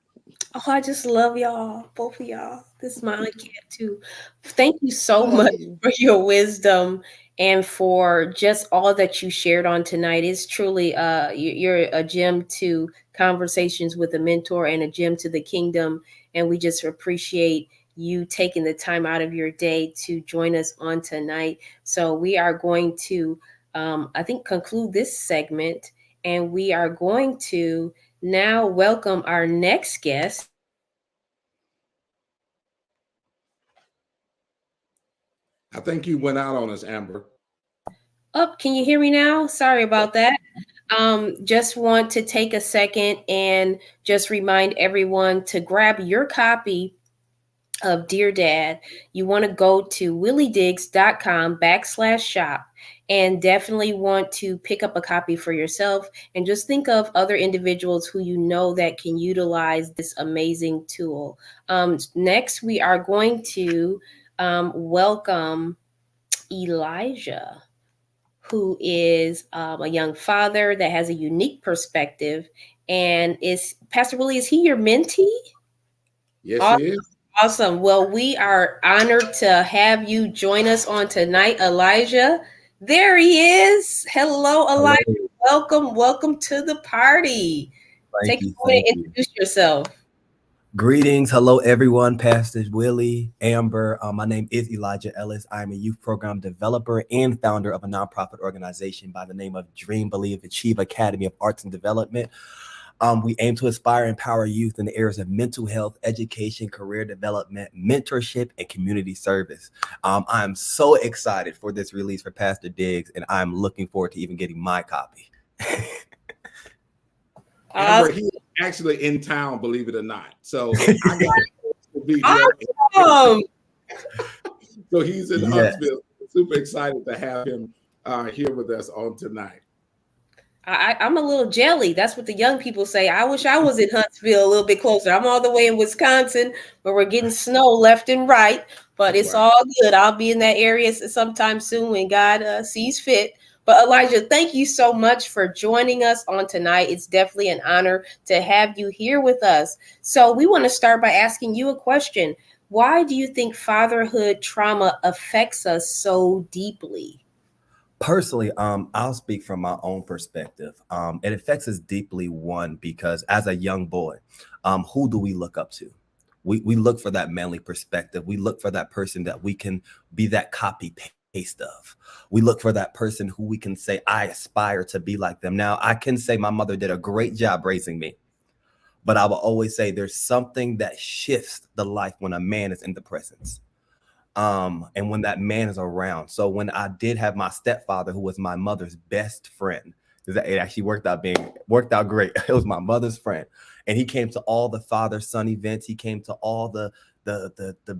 Oh, I just love y'all, both of y'all. This is my Aunt Cat too. Thank you so much for your wisdom and for just all that you shared on tonight. It's truly you're a gem to Conversations with a Mentor and a gem to the kingdom. And we just appreciate you taking the time out of your day to join us on tonight. So we are going to, I think, conclude this segment, and we are going to now welcome our next guest. I think you went out on us, Amber. Oh, can you hear me now? Sorry about that. Just want to take a second and just remind everyone to grab your copy of Dear Dad. You want to go to williediggs.com/shop and definitely want to pick up a copy for yourself, and just think of other individuals who you know that can utilize this amazing tool. Next, we are going to welcome Elijah, who is a young father that has a unique perspective. And is Pastor Willie, is he your mentee? Yes, awesome. He is. Awesome. Well, we are honored to have you join us on tonight, Elijah. There he is. Hello, Elijah. Hello. Welcome to the party. Take a moment and introduce yourself. Greetings. Hello, everyone. Pastor Willie, Amber. My name is Elijah Ellis. I'm a youth program developer and founder of a nonprofit organization by the name of Dream, Believe, Achieve Academy of Arts and Development. We aim to inspire and empower youth in the areas of mental health, education, career development, mentorship, and community service. I'm so excited for this release for Pastor Diggs, and I'm looking forward to even getting my copy. Amber, he's actually in town, believe it or not. So I got to be here. Awesome. So he's in Huntsville. Super excited to have him here with us on tonight. I'm a little jelly. That's what the young people say. I wish I was in Huntsville a little bit closer. I'm all the way in Wisconsin, where we're getting snow left and right. But it's all good. I'll be in that area sometime soon when God sees fit. But Elijah, thank you so much for joining us on tonight. It's definitely an honor to have you here with us. So we want to start by asking you a question. Why do you think fatherhood trauma affects us so deeply? Personally, I'll speak from my own perspective. It affects us deeply, one, because as a young boy, who do we look up to? We look for that manly perspective. We look for that person that we can be that copy paste of. We look for that person who we can say, I aspire to be like them. Now, I can say my mother did a great job raising me, but I will always say there's something that shifts the life when a man is in the presence. And when that man is around. So when I did have my stepfather, who was my mother's best friend, it actually worked out great. It was my mother's friend, and he came to all the father-son events. He came to all the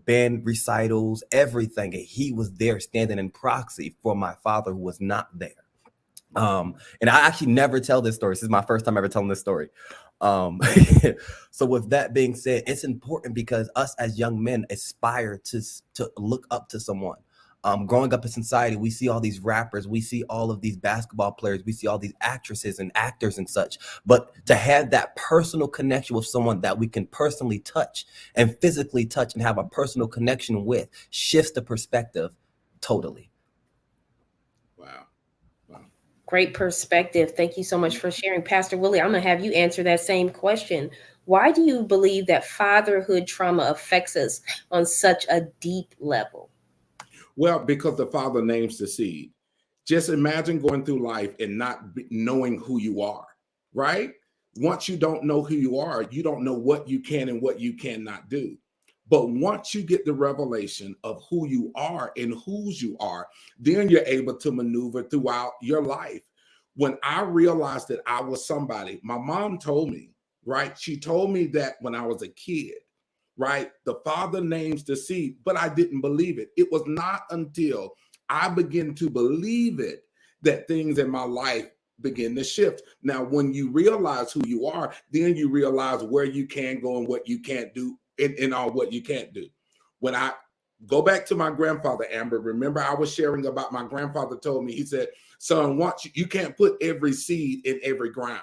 band recitals, everything. And he was there standing in proxy for my father, who was not there. And I actually never tell this story. This is my first time ever telling this story. So with that being said, it's important because us as young men aspire to look up to someone. Growing up in society, we see all these rappers, we see all of these basketball players, we see all these actresses and actors and such. But to have that personal connection with someone that we can personally touch and physically touch and have a personal connection with shifts the perspective totally. Wow. Great perspective. Thank you so much for sharing. Pastor Willie, I'm going to have you answer that same question. Why do you believe that fatherhood trauma affects us on such a deep level? Well, because the father names the seed. Just imagine going through life and not knowing who you are, right? Once you don't know who you are, you don't know what you can and what you cannot do. But once you get the revelation of who you are and whose you are, then you're able to maneuver throughout your life. When I realized that I was somebody, my mom told me, right? She told me that when I was a kid, right? The father names the seed, but I didn't believe it. It was not until I began to believe it that things in my life begin to shift. Now, when you realize who you are, then you realize where you can go and what you can't do and all what you can't do. When I go back to my grandfather, Amber, remember I was sharing about my grandfather told me, he said, son, once you can't put every seed in every ground.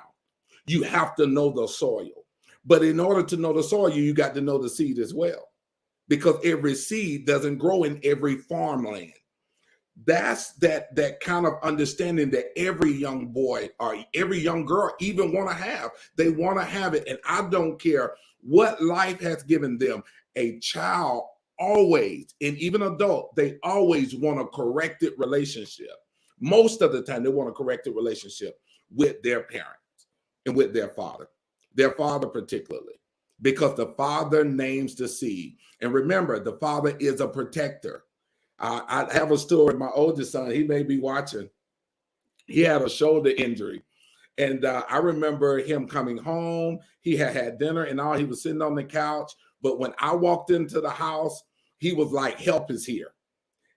You have to know the soil. But in order to know the soil, you got to know the seed as well, because every seed doesn't grow in every farmland. That's that kind of understanding that every young boy or every young girl even want to have. They want to have it. And I don't care what life has given them. A child always, and even adult, they always want a corrected relationship. Most of the time, they want a corrected relationship with their parents and with their father particularly, because the father names the seed. And remember, the father is a protector. I have a story. My oldest son, he may be watching. He had a shoulder injury. And I remember him coming home. He had dinner and all. He was sitting on the couch. But when I walked into the house, he was like, help is here.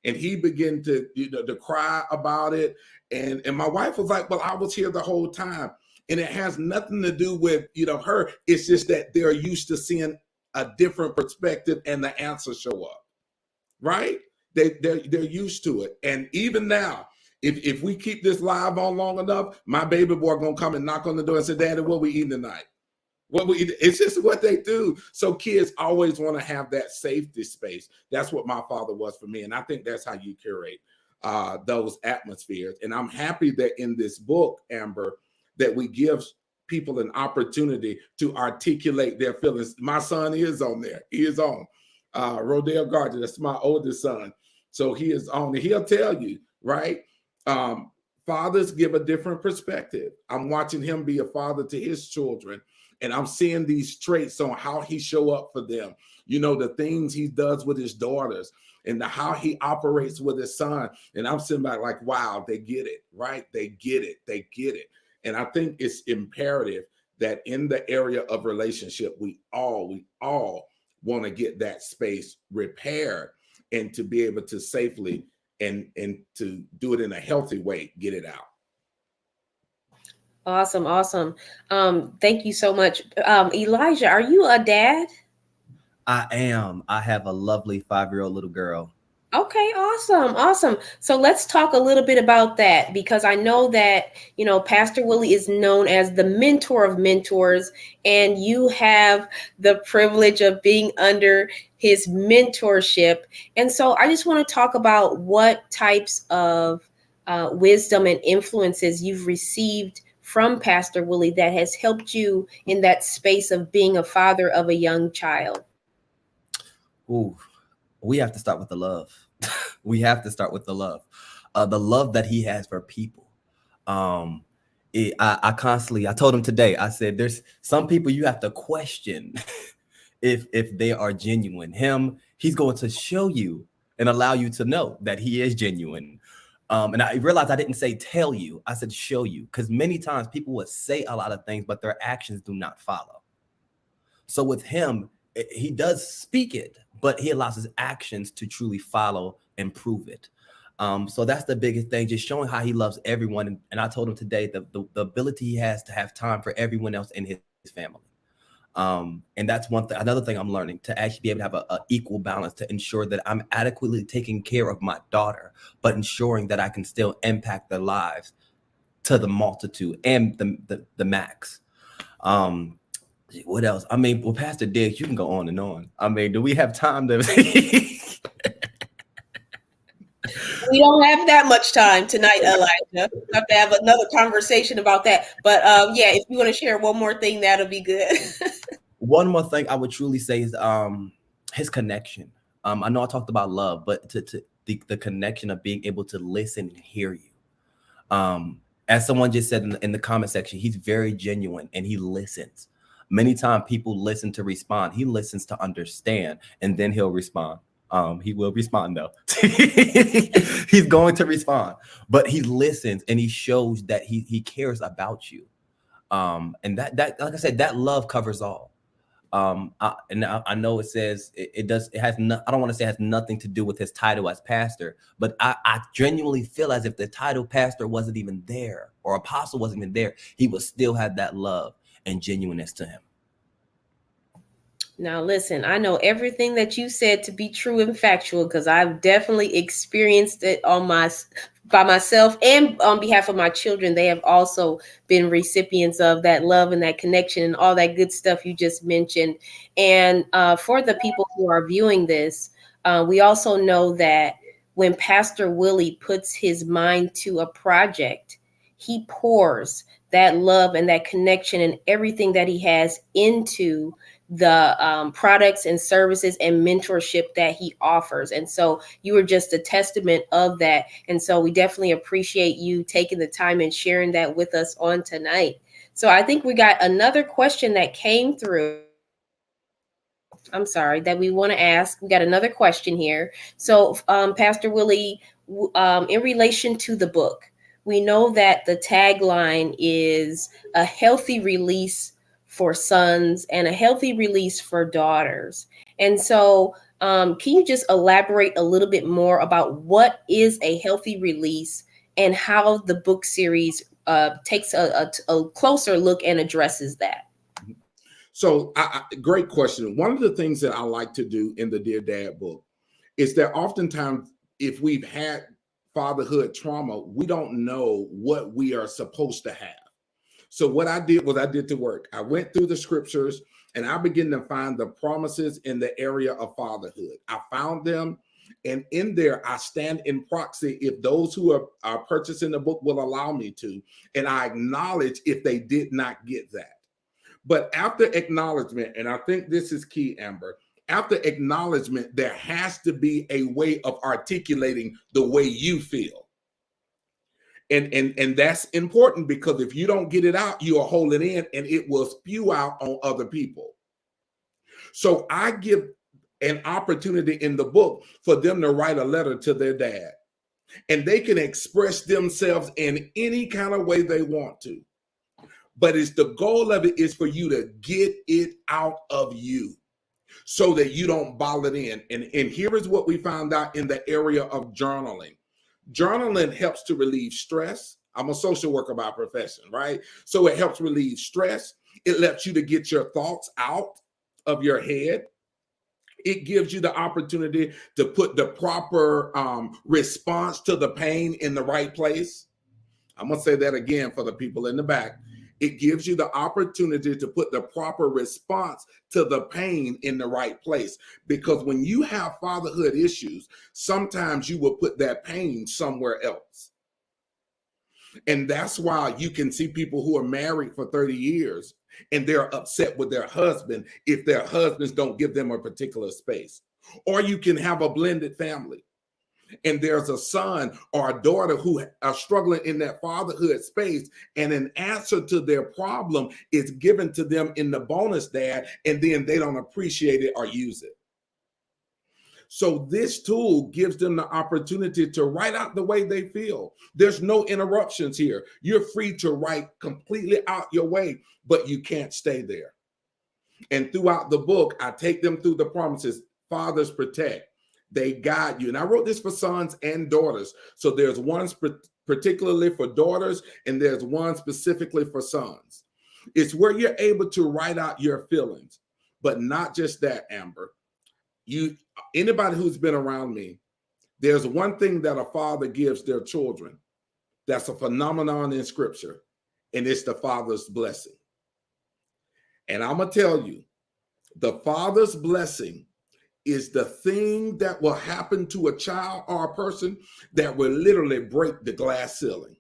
And he began to, to cry about it. And my wife was like, well, I was here the whole time. And it has nothing to do with, her. It's just that they're used to seeing a different perspective and the answer show up, right? They're used to it. And even now, if we keep this live on long enough, my baby boy gonna come and knock on the door and say, Daddy, what we eating tonight? What we eat? It's just what they do. So kids always want to have that safety space. That's what my father was for me. And I think that's how you curate those atmospheres. And I'm happy that in this book, Amber, that we give people an opportunity to articulate their feelings. My son is on there. He is on. Rodale Gardner, that's my oldest son. So he is on, and he'll tell you, right? Fathers give a different perspective. I'm watching him be a father to his children, and I'm seeing these traits on how he show up for them. You know, the things he does with his daughters and how he operates with his son. And I'm sitting back like, wow, they get it, right? They get it. They get it. And I think it's imperative that in the area of relationship, we all want to get that space repaired and to be able to safely and to do it in a healthy way, get it out. Awesome. Thank you so much. Elijah, are you a dad? I am. I have a lovely 5-year-old little girl. Okay, awesome. So let's talk a little bit about that, because I know that, you know, Pastor Willie is known as the mentor of mentors, and you have the privilege of being under his mentorship. And so I just want to talk about what types of wisdom and influences you've received from Pastor Willie that has helped you in that space of being a father of a young child. Ooh, we have to start with the love. We have to start with the love that he has for people. I told him today, I said, there's some people you have to question if they are genuine. He's going to show you and allow you to know that he is genuine. And I realized I didn't say tell you, I said show you, because many times people would say a lot of things, but their actions do not follow. So with him, he does speak it, but he allows his actions to truly follow and prove it. So that's the biggest thing, just showing how he loves everyone. And I told him today the ability he has to have time for everyone else in his family. And that's one thing. Another thing I'm learning, to actually be able to have a equal balance, to ensure that I'm adequately taking care of my daughter, but ensuring that I can still impact their lives to the multitude and the max. What else? I mean, well, Pastor Diggs, you can go on and on. I mean, do we have time to? We don't have that much time tonight, Elijah. We'll have to have another conversation about that. But yeah, if you want to share one more thing, that'll be good. One more thing I would truly say is his connection. I know I talked about love, but to the connection of being able to listen and hear you. As someone just said in the comment section, he's very genuine and he listens. Many times people listen to respond. He listens to understand, and then he'll respond. He will respond though. He's going to respond, but he listens and he shows that he cares about you. And that like I said, that love covers all. I know it says it does. It has no, I don't want to say it has nothing to do with his title as pastor, but I genuinely feel as if the title pastor wasn't even there or apostle wasn't even there, he would still have that love and genuineness to him. Now, listen, I know everything that you said to be true and factual, because I've definitely experienced it by myself, and on behalf of my children. They have also been recipients of that love and that connection and all that good stuff you just mentioned. And for the people who are viewing this, we also know that when Pastor Willie puts his mind to a project, he pours that love and that connection and everything that he has into the products and services and mentorship that he offers. And so you were just a testament of that. And so we definitely appreciate you taking the time and sharing that with us on tonight. So I think we got another question that came through. I'm sorry, that we want to ask. We got another question here. So Pastor Willie, in relation to the book, we know that the tagline is a healthy release for sons and a healthy release for daughters. And so can you just elaborate a little bit more about what is a healthy release and how the book series takes a closer look and addresses that? So great question. One of the things that I like to do in the Dear Dad book is that oftentimes if we've had fatherhood trauma, we don't know what we are supposed to have. So what I did was I did the work. I went through the scriptures and I began to find the promises in the area of fatherhood. I found them And in there, I stand in proxy if those who are purchasing the book will allow me to. And I acknowledge if they did not get that. But after acknowledgement, and I think this is key, Amber, after acknowledgement, there has to be a way of articulating the way you feel. And that's important, because if you don't get it out, you are holding in and it will spew out on other people. So I give an opportunity in the book for them to write a letter to their dad, and they can express themselves in any kind of way they want to. But it's the goal of it is for you to get it out of you so that you don't bottle it in. And here is what we found out in the area of journaling. Journaling helps to relieve stress. I'm a social worker by profession, right? So it helps relieve stress. It lets you to get your thoughts out of your head. It gives you the opportunity to put the proper response to the pain in the right place. I'm going to say that again for the people in the back. It gives you the opportunity to put the proper response to the pain in the right place. Because when you have fatherhood issues, sometimes you will put that pain somewhere else. And that's why you can see people who are married for 30 years and they're upset with their husband if their husbands don't give them a particular space. Or you can have a blended family and there's a son or a daughter who are struggling in that fatherhood space, and an answer to their problem is given to them in the bonus dad, and then they don't appreciate it or use it. So this tool gives them the opportunity to write out the way they feel. There's no interruptions here. You're free to write completely out your way, but you can't stay there. And throughout the book, I take them through the promises. Fathers protect. They guide you. And I wrote this for sons and daughters. So there's one particularly for daughters, and there's one specifically for sons. It's where you're able to write out your feelings. But not just that, Amber. Anybody who's been around me, there's one thing that a father gives their children that's a phenomenon in scripture, and it's the father's blessing. And I'm going to tell you, the father's blessing is the thing that will happen to a child or a person that will literally break the glass ceiling.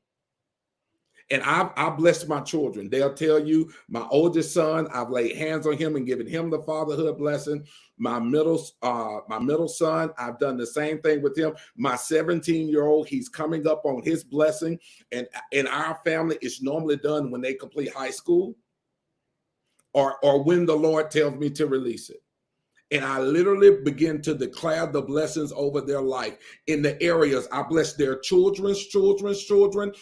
And I bless my children. They'll tell you, my oldest son, I've laid hands on him and given him the fatherhood blessing. My middle son, I've done the same thing with him. My 17-year-old, he's coming up on his blessing. And in our family, it's normally done when they complete high school or when the Lord tells me to release it. And I literally begin to declare the blessings over their life in the areas. I bless their children's children.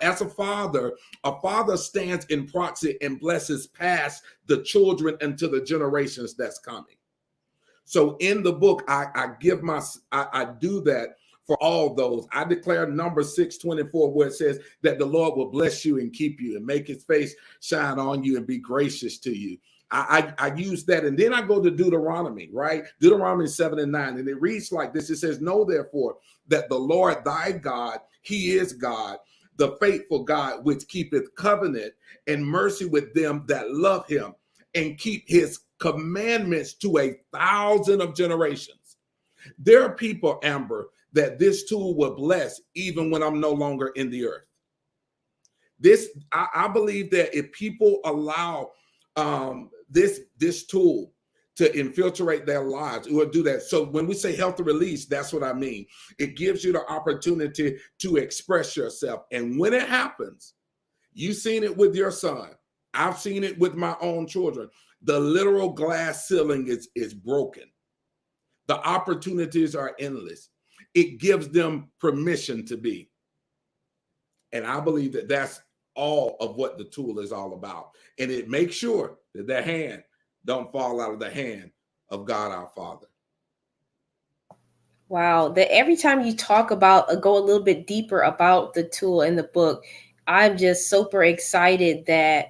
As a father stands in proxy and blesses past the children into the generations that's coming. So in the book, I do that for all those. I declare Numbers 6:24, where it says that the Lord will bless you and keep you and make his face shine on you and be gracious to you. I use that, and then I go to Deuteronomy, right? Deuteronomy 7:9, and it reads like this. It says, know therefore that the Lord thy God, he is God, the faithful God, which keepeth covenant and mercy with them that love him and keep his commandments to 1,000 of generations. There are people, Amber, that this tool will bless even when I'm no longer in the earth. I believe that if people allow this tool to infiltrate their lives, it will do that. So when we say healthy release, that's what I mean. It gives you the opportunity to express yourself. And when it happens, you've seen it with your son. I've seen it with my own children. The literal glass ceiling is broken. The opportunities are endless. It gives them permission to be. And I believe that that's all of what the tool is all about. And it makes sure that their hand don't fall out of the hand of God our Father. Wow. That every time you talk about, go a little bit deeper about the tool in the book, I'm just super excited that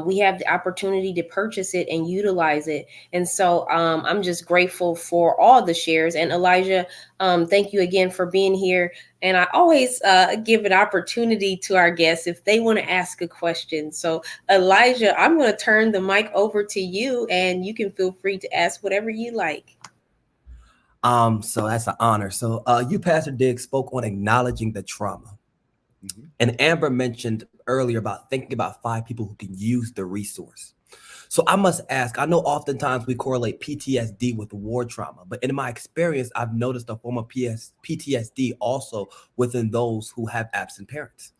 we have the opportunity to purchase it and utilize it. And so I'm just grateful for all the shares. And Elijah, thank you again for being here. And I always give an opportunity to our guests if they want to ask a question. So Elijah, I'm going to turn the mic over to you, and you can feel free to ask whatever you like. So that's an honor. So you, Pastor Diggs, spoke on acknowledging the trauma. Mhm. And Amber mentioned earlier about thinking about 5 people who can use the resource. So I must ask, I know oftentimes we correlate PTSD with war trauma, but in my experience, I've noticed a form of PTSD also within those who have absent parents.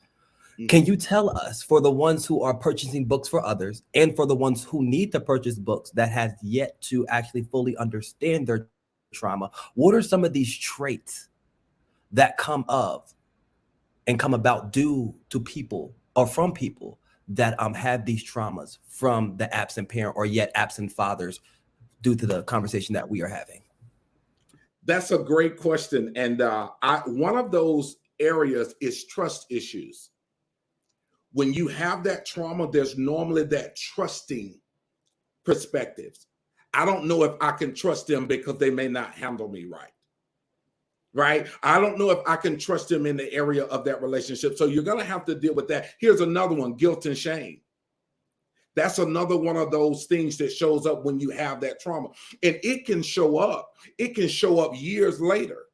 Can you tell us, for the ones who are purchasing books for others and for the ones who need to purchase books that has yet to actually fully understand their trauma, what are some of these traits that come about due to people or from people that have these traumas from the absent parent or yet absent fathers due to the conversation that we are having? That's a great question. And one of those areas is trust issues. When you have that trauma, there's normally that trusting perspectives. I don't know if I can trust them because they may not handle me right. Right? I don't know if I can trust them in the area of that relationship. So you're going to have to deal with that. Here's another one, guilt and shame. That's another one of those things that shows up when you have that trauma. And it can show up. It can show up years later.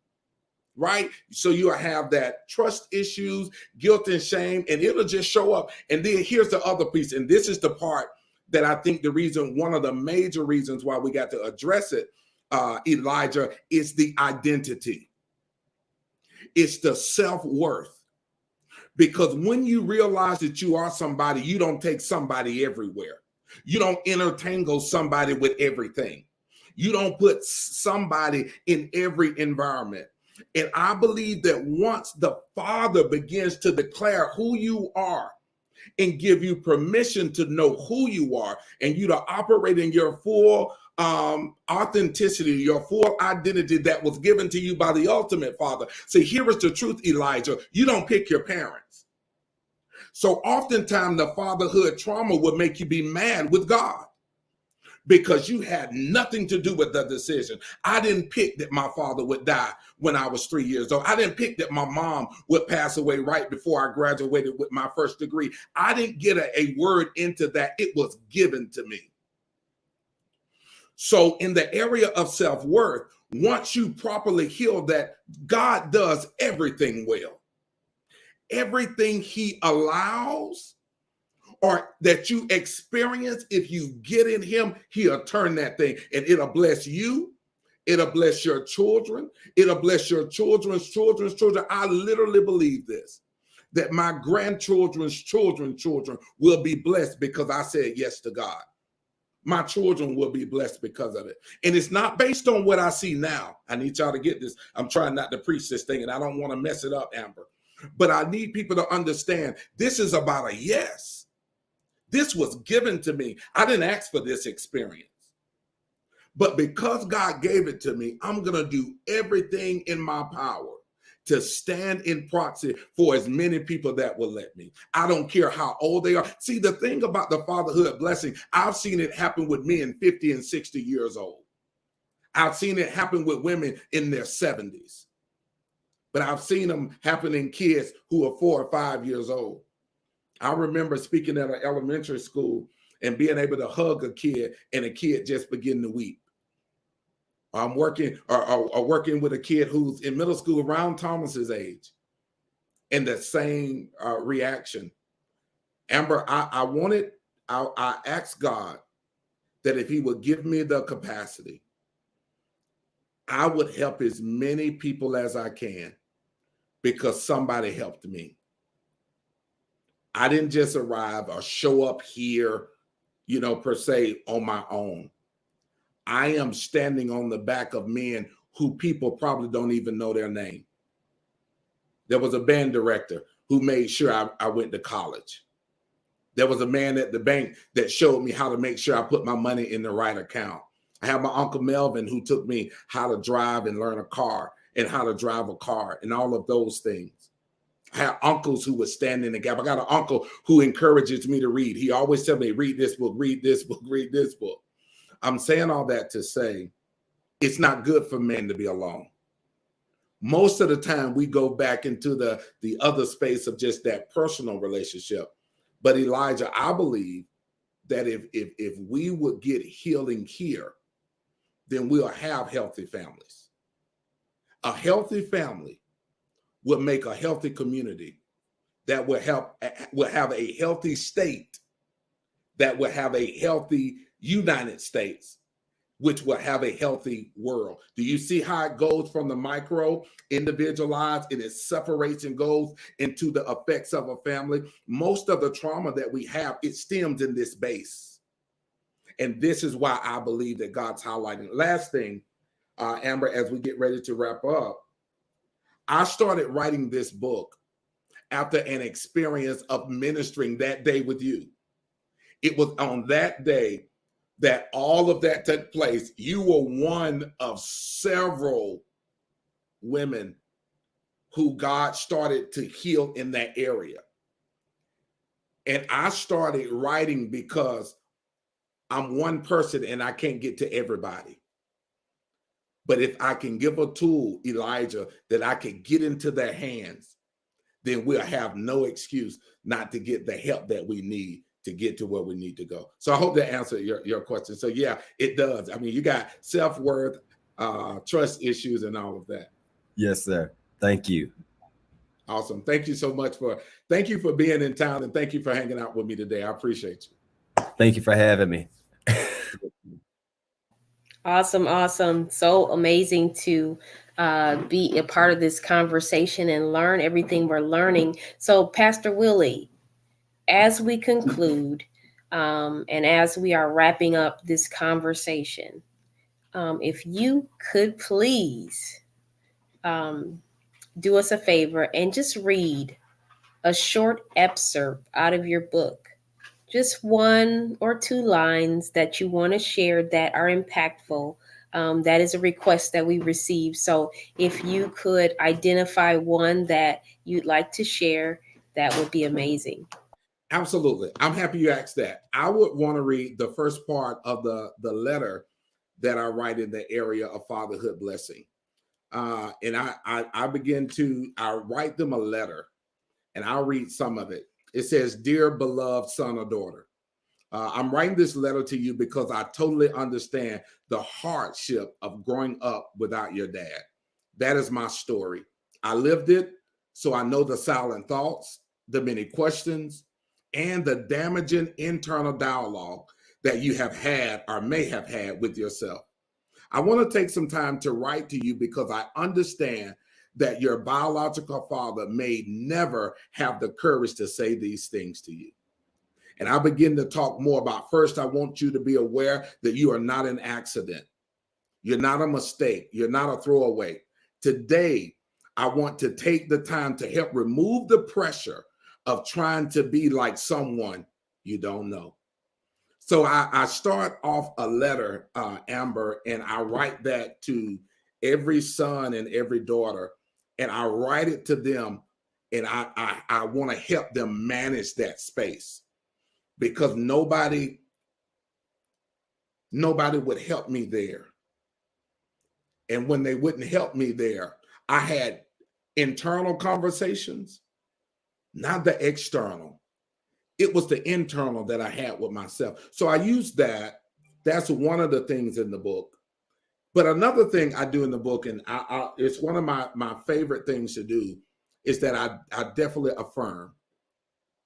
Right? So you have that trust issues, guilt and shame, and it'll just show up. And then here's the other piece. And this is the part that I think one of the major reasons why we got to address it, Elijah, is the identity. It's the self-worth. Because when you realize that you are somebody, you don't take somebody everywhere. You don't intertangle somebody with everything. You don't put somebody in every environment. And I believe that once the Father begins to declare who you are and give you permission to know who you are and you to operate in your full authenticity, your full identity that was given to you by the ultimate Father. See, here is the truth, Elijah. You don't pick your parents. So oftentimes the fatherhood trauma would make you be mad with God, because you had nothing to do with the decision. I didn't pick that my father would die when I was 3 years old. I didn't pick that my mom would pass away right before I graduated with my first degree. I didn't get a word into that. It was given to me. So in the area of self-worth, once you properly heal that, God does everything well. Everything he allows or that you experience, if you get in him, he'll turn that thing and it'll bless you. It'll bless your children. It'll bless your children's children's children. I literally believe this, that my grandchildren's children will be blessed because I said yes to God. My children will be blessed because of it. And it's not based on what I see now. I need y'all to get this. I'm trying not to preach this thing and I don't want to mess it up, Amber. But I need people to understand this is about a yes. This was given to me. I didn't ask for this experience. But because God gave it to me, I'm going to do everything in my power to stand in proxy for as many people that will let me. I don't care how old they are. See, the thing about the fatherhood blessing, I've seen it happen with men 50 and 60 years old. I've seen it happen with women in their 70s. But I've seen them happen in kids who are 4 or 5 years old. I remember speaking at an elementary school and being able to hug a kid and a kid just begin to weep. I'm working working with a kid who's in middle school around Thomas's age, and the same reaction. Amber, I asked God that if he would give me the capacity, I would help as many people as I can because somebody helped me. I didn't just arrive or show up here, per se on my own. I am standing on the back of men who people probably don't even know their name. There was a band director who made sure I went to college. There was a man at the bank that showed me how to make sure I put my money in the right account. I have my Uncle Melvin who took me how to drive and learn a car and how to drive a car and all of those things. I have uncles who would stand in the gap. I got an uncle who encourages me to read. He always tells me, read this book, read this book, read this book. I'm saying all that to say it's not good for men to be alone. Most of the time we go back into the other space of just that personal relationship. But Elijah, I believe that if we would get healing here, then we'll have healthy families. A healthy family will make a healthy community that will have a healthy state, that will have a healthy United States, which will have a healthy world. Do you see how it goes from the micro, individualized, and it separates and goes into the effects of a family? Most of the trauma that we have, it stems in this base. And this is why I believe that God's highlighting. Last thing, Amber, as we get ready to wrap up, I started writing this book after an experience of ministering that day with you. It was on that day that all of that took place. You were one of several women who God started to heal in that area. And I started writing because I'm one person and I can't get to everybody. But if I can give a tool, Elijah, that I can get into their hands, then we'll have no excuse not to get the help that we need to get to where we need to go. So I hope that answered your question. So yeah, it does. I mean, you got self-worth, trust issues, and all of that. Yes, sir. Thank you. Awesome. Thank you so much thank you for being in town, and thank you for hanging out with me today. I appreciate you. Thank you for having me. Awesome. So amazing to be a part of this conversation and learn everything we're learning. So Pastor Willie, as we conclude and as we are wrapping up this conversation, if you could please do us a favor and just read a short excerpt out of your book, just 1 or 2 lines that you want to share that are impactful. That is a request that we received. So if you could identify one that you'd like to share, that would be amazing. Absolutely. I'm happy you asked that. I would want to read the first part of the letter that I write in the area of fatherhood blessing. And I write them a letter, and I'll read some of it. It says, "Dear beloved son or daughter, I'm writing this letter to you because I totally understand the hardship of growing up without your dad. That is my story. I lived it, so I know the silent thoughts, the many questions, and the damaging internal dialogue that you have had or may have had with yourself. I want to take some time to write to you because I understand that your biological father may never have the courage to say these things to you. And I begin to talk more about, first, I want you to be aware that you are not an accident. You're not a mistake. You're not a throwaway. Today, I want to take the time to help remove the pressure of trying to be like someone you don't know." So I start off a letter, Amber, and I write that to every son and every daughter, and I write it to them, and I want to help them manage that space, because nobody would help me there. And when they wouldn't help me there, I had internal conversations, not the external. It was the internal that I had with myself. So I use that. That's one of the things in the book. But another thing I do in the book, and it's one of my favorite things to do, is that I definitely affirm.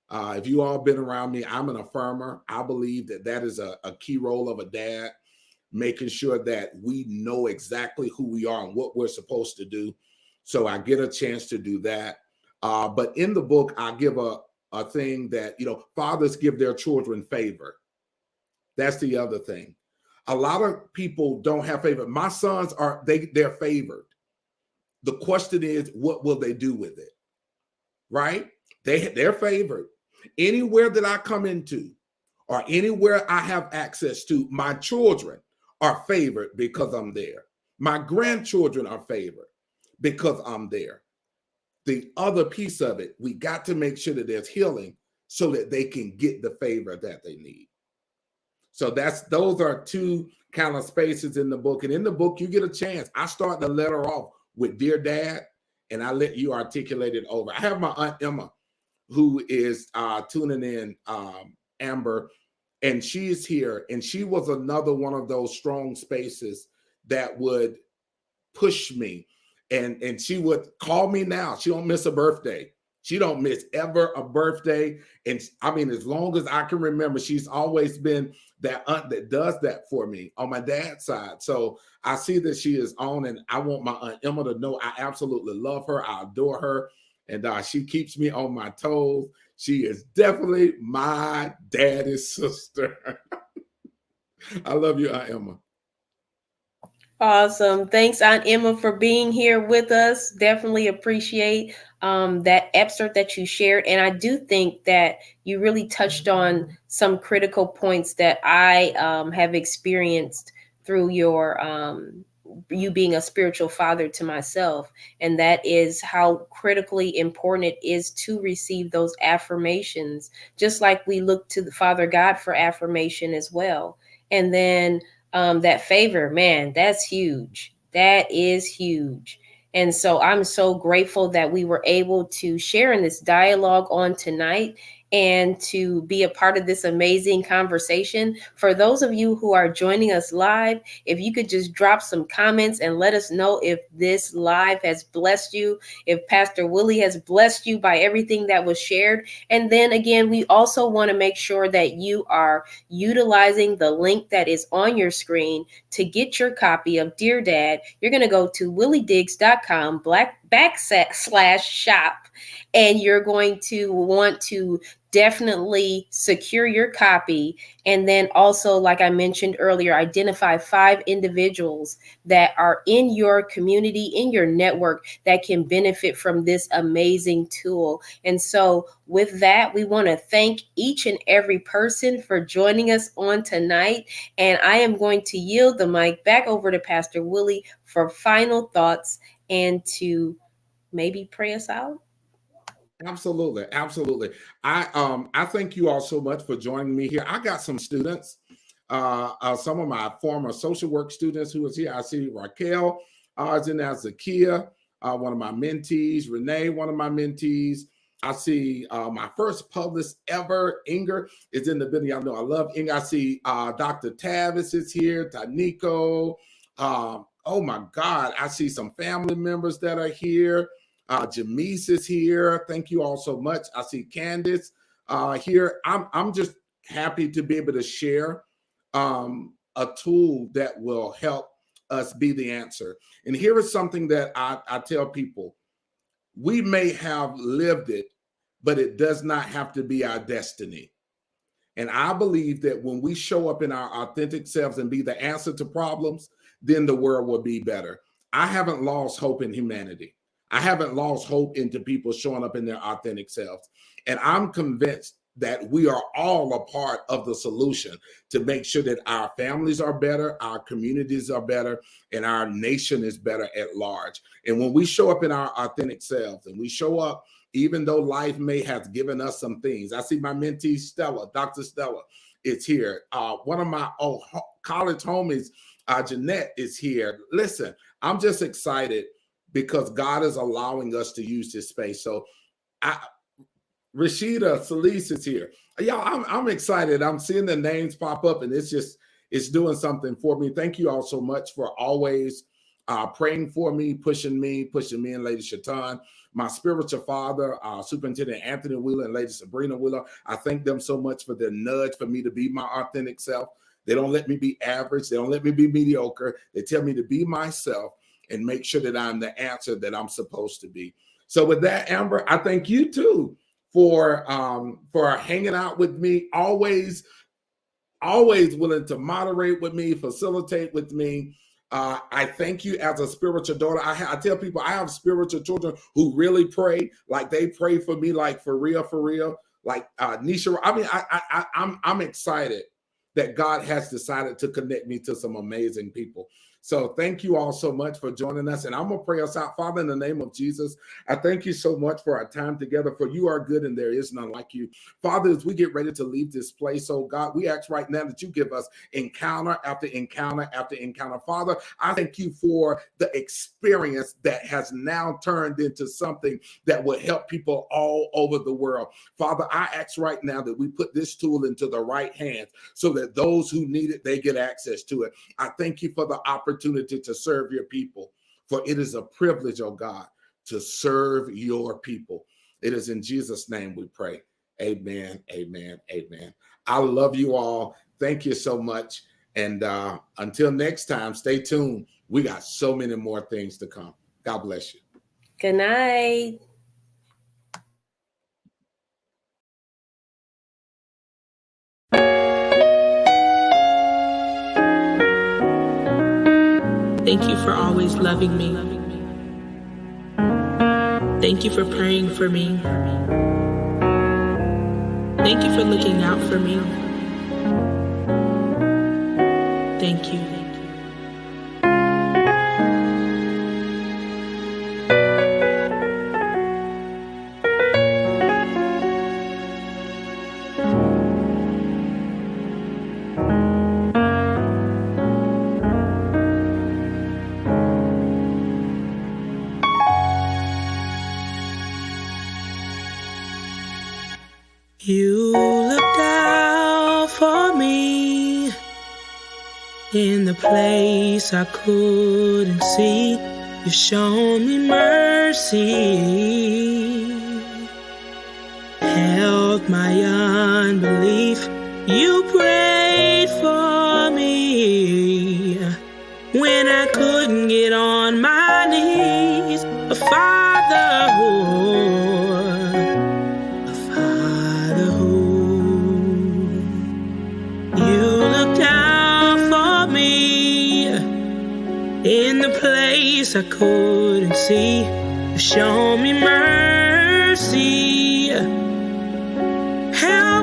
If you all been around me, I'm an affirmer. I believe that is a key role of a dad, making sure that we know exactly who we are and what we're supposed to do. So I get a chance to do that. But in the book, I give a thing that, fathers give their children favor. That's the other thing. A lot of people don't have favor. My sons they're favored. The question is, what will they do with it? Right? They're favored. Anywhere that I come into or anywhere I have access to, my children are favored because I'm there. My grandchildren are favored because I'm there. The other piece of it, we got to make sure that there's healing so that they can get the favor that they need. So those are 2 kind of spaces in the book. And in the book, you get a chance. I start the letter off with "Dear Dad," and I let you articulate it over. I have my Aunt Emma, who is tuning in, Amber, and she is here. And she was another one of those strong spaces that would push me And she would call me now. She don't miss a birthday. She don't miss ever a birthday. And I mean, as long as I can remember, she's always been that aunt that does that for me on my dad's side. So I see that she is on, and I want my Aunt Emma to know I absolutely love her. I adore her. And she keeps me on my toes. She is definitely my daddy's sister. I love you, Aunt Emma. Awesome. Thanks, Aunt Emma, for being here with us. Definitely appreciate that excerpt that you shared. And I do think that you really touched on some critical points that I have experienced through your you being a spiritual father to myself. And that is how critically important it is to receive those affirmations, just like we look to the Father God for affirmation as well. And then that favor, man, that's huge. That is huge. And so I'm so grateful that we were able to share in this dialogue on tonight and to be a part of this amazing conversation. For those of you who are joining us live, if you could just drop some comments and let us know if this live has blessed you, if Pastor Willie has blessed you by everything that was shared. And then again, we also want to make sure that you are utilizing the link that is on your screen to get your copy of Dear Dad. You're going to go to williediggs.com/shop, and you're going to want to definitely secure your copy. And then also, like I mentioned earlier, identify 5 individuals that are in your community, in your network, that can benefit from this amazing tool. And so with that, we want to thank each and every person for joining us on tonight. And I am going to yield the mic back over to Pastor Willie for final thoughts and to maybe pray us out. Absolutely, absolutely. I thank you all so much for joining me here. I got some students, some of my former social work students who is here. I see Raquel, is in there, Zakia, one of my mentees, Renee, one of my mentees. I see my first published ever, Inger, is in the building. Y'all know I love Inger. I see Dr. Tavis is here, Taniko. Oh my God, I see some family members that are here. Jamise is here. Thank you all so much. I see Candace here. I'm just happy to be able to share a tool that will help us be the answer. And here is something that I tell people. We may have lived it, but it does not have to be our destiny. And I believe that when we show up in our authentic selves and be the answer to problems, then the world will be better. I haven't lost hope in humanity. I haven't lost hope into people showing up in their authentic selves. And I'm convinced that we are all a part of the solution to make sure that our families are better, our communities are better, and our nation is better at large. And when we show up in our authentic selves and we show up, even though life may have given us some things. I see my mentee, Stella, Dr. Stella is here. One of my old college homies, Jeanette, is here. Listen, I'm just excited because God is allowing us to use this space. So Rashida Solis is here. Y'all, I'm excited. I'm seeing the names pop up, and it's doing something for me. Thank you all so much for always praying for me, pushing me and Lady Shatan, my spiritual father, Superintendent Anthony Wheeler and Lady Sabrina Wheeler. I thank them so much for their nudge for me to be my authentic self. They don't let me be average. They don't let me be mediocre. They tell me to be myself and make sure that I'm the answer that I'm supposed to be. So with that, Amber, I thank you too for hanging out with me, always willing to moderate with me, facilitate with me. I thank you as a spiritual daughter. I tell people I have spiritual children who really pray, like they pray for me, like for real. Like Nisha, I mean, I'm excited that God has decided to connect me to some amazing people. So thank you all so much for joining us. And I'm going to pray us out. Father, in the name of Jesus, I thank you so much for our time together, for you are good and there is none like you. Father, as we get ready to leave this place, oh God, we ask right now that you give us encounter after encounter after encounter. Father, I thank you for the experience that has now turned into something that will help people all over the world. Father, I ask right now that we put this tool into the right hands so that those who need it, they get access to it. I thank you for the opportunity to serve your people, for it is a privilege, oh God, to serve your people. It is in Jesus' name we pray. Amen, amen, amen. I love you all. Thank you so much. And until next time, stay tuned. We got so many more things to come. God bless you. Good night. Thank you for always loving me. Thank you for praying for me. Thank you for looking out for me. Thank you. You looked out for me in the place I couldn't see. You've shown me mercy, held my unbelief. You prayed for me when I couldn't get on my knees. A fatherhood. In the place I couldn't see, you show me mercy, help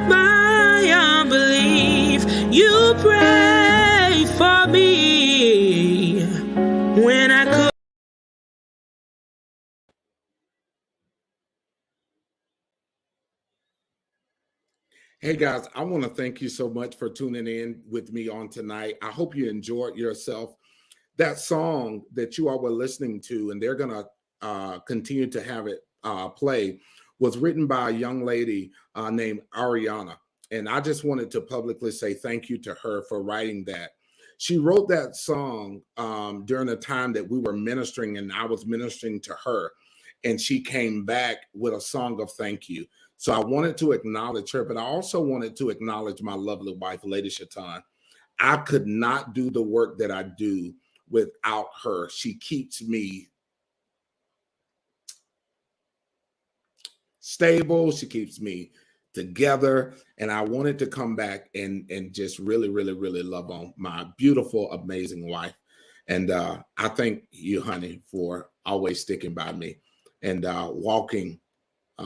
my unbelief. You pray for me when I could. Hey guys, I want to thank you so much for tuning in with me on tonight. I hope you enjoyed yourself. That song that you all were listening to, and they're going to continue to have it play, was written by a young lady named Ariana. And I just wanted to publicly say thank you to her for writing that. She wrote that song during a time that we were ministering, and I was ministering to her. And she came back with a song of thank you. So I wanted to acknowledge her, but I also wanted to acknowledge my lovely wife, Lady Shatan. I could not do the work that I do without her. She keeps me stable. She keeps me together. And I wanted to come back and just really, really, really love on my beautiful, amazing wife. And I thank you, honey, for always sticking by me and walking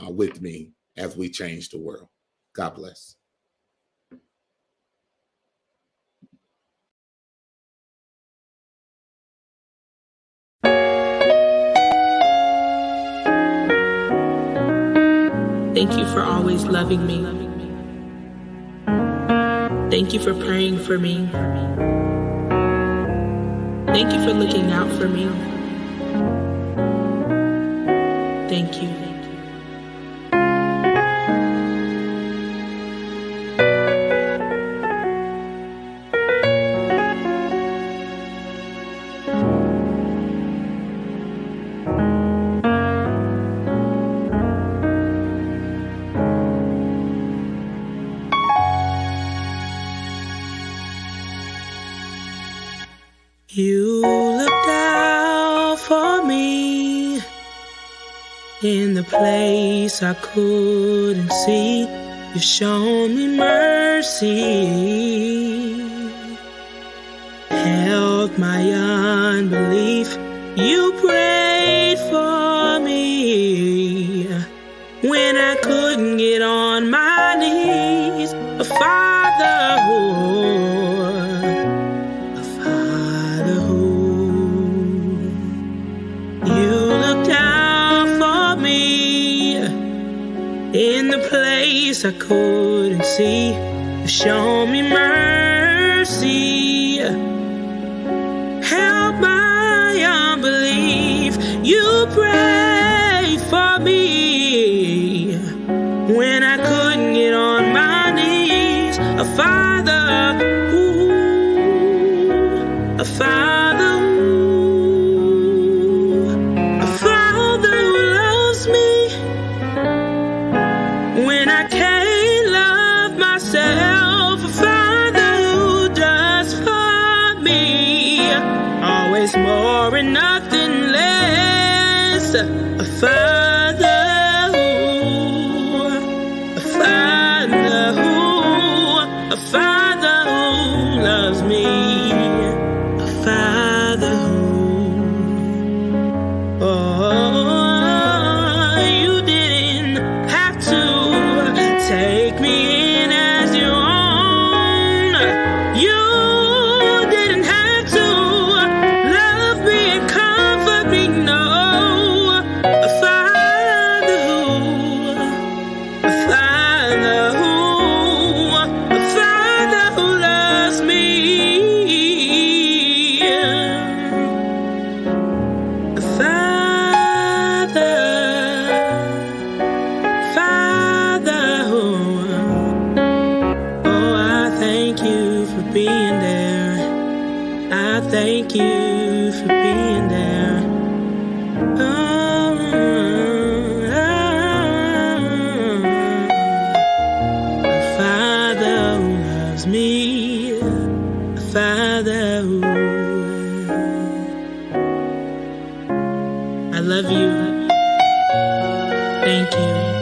with me as we change the world. God bless. Thank you for always loving me. Thank you for praying for me. Thank you for looking out for me. Thank you. You looked out for me in the place I couldn't see. You've shown me mercy, held my unbelief. You prayed for me when I couldn't get on my knees. A fatherhood. In the place I couldn't see, you show me mercy, help my unbelief. You pray for me when I couldn't get on my knees. A father, ooh, a father, ooh. more and nothing less. A father who loves me. A father who, oh, you didn't have to take me in as your own. You didn't have to love me and comfort me, no. A father who loves me. A father who, oh, I thank you for being there. I thank you for being there. A father who loves me. A father who, I love you. Thank you.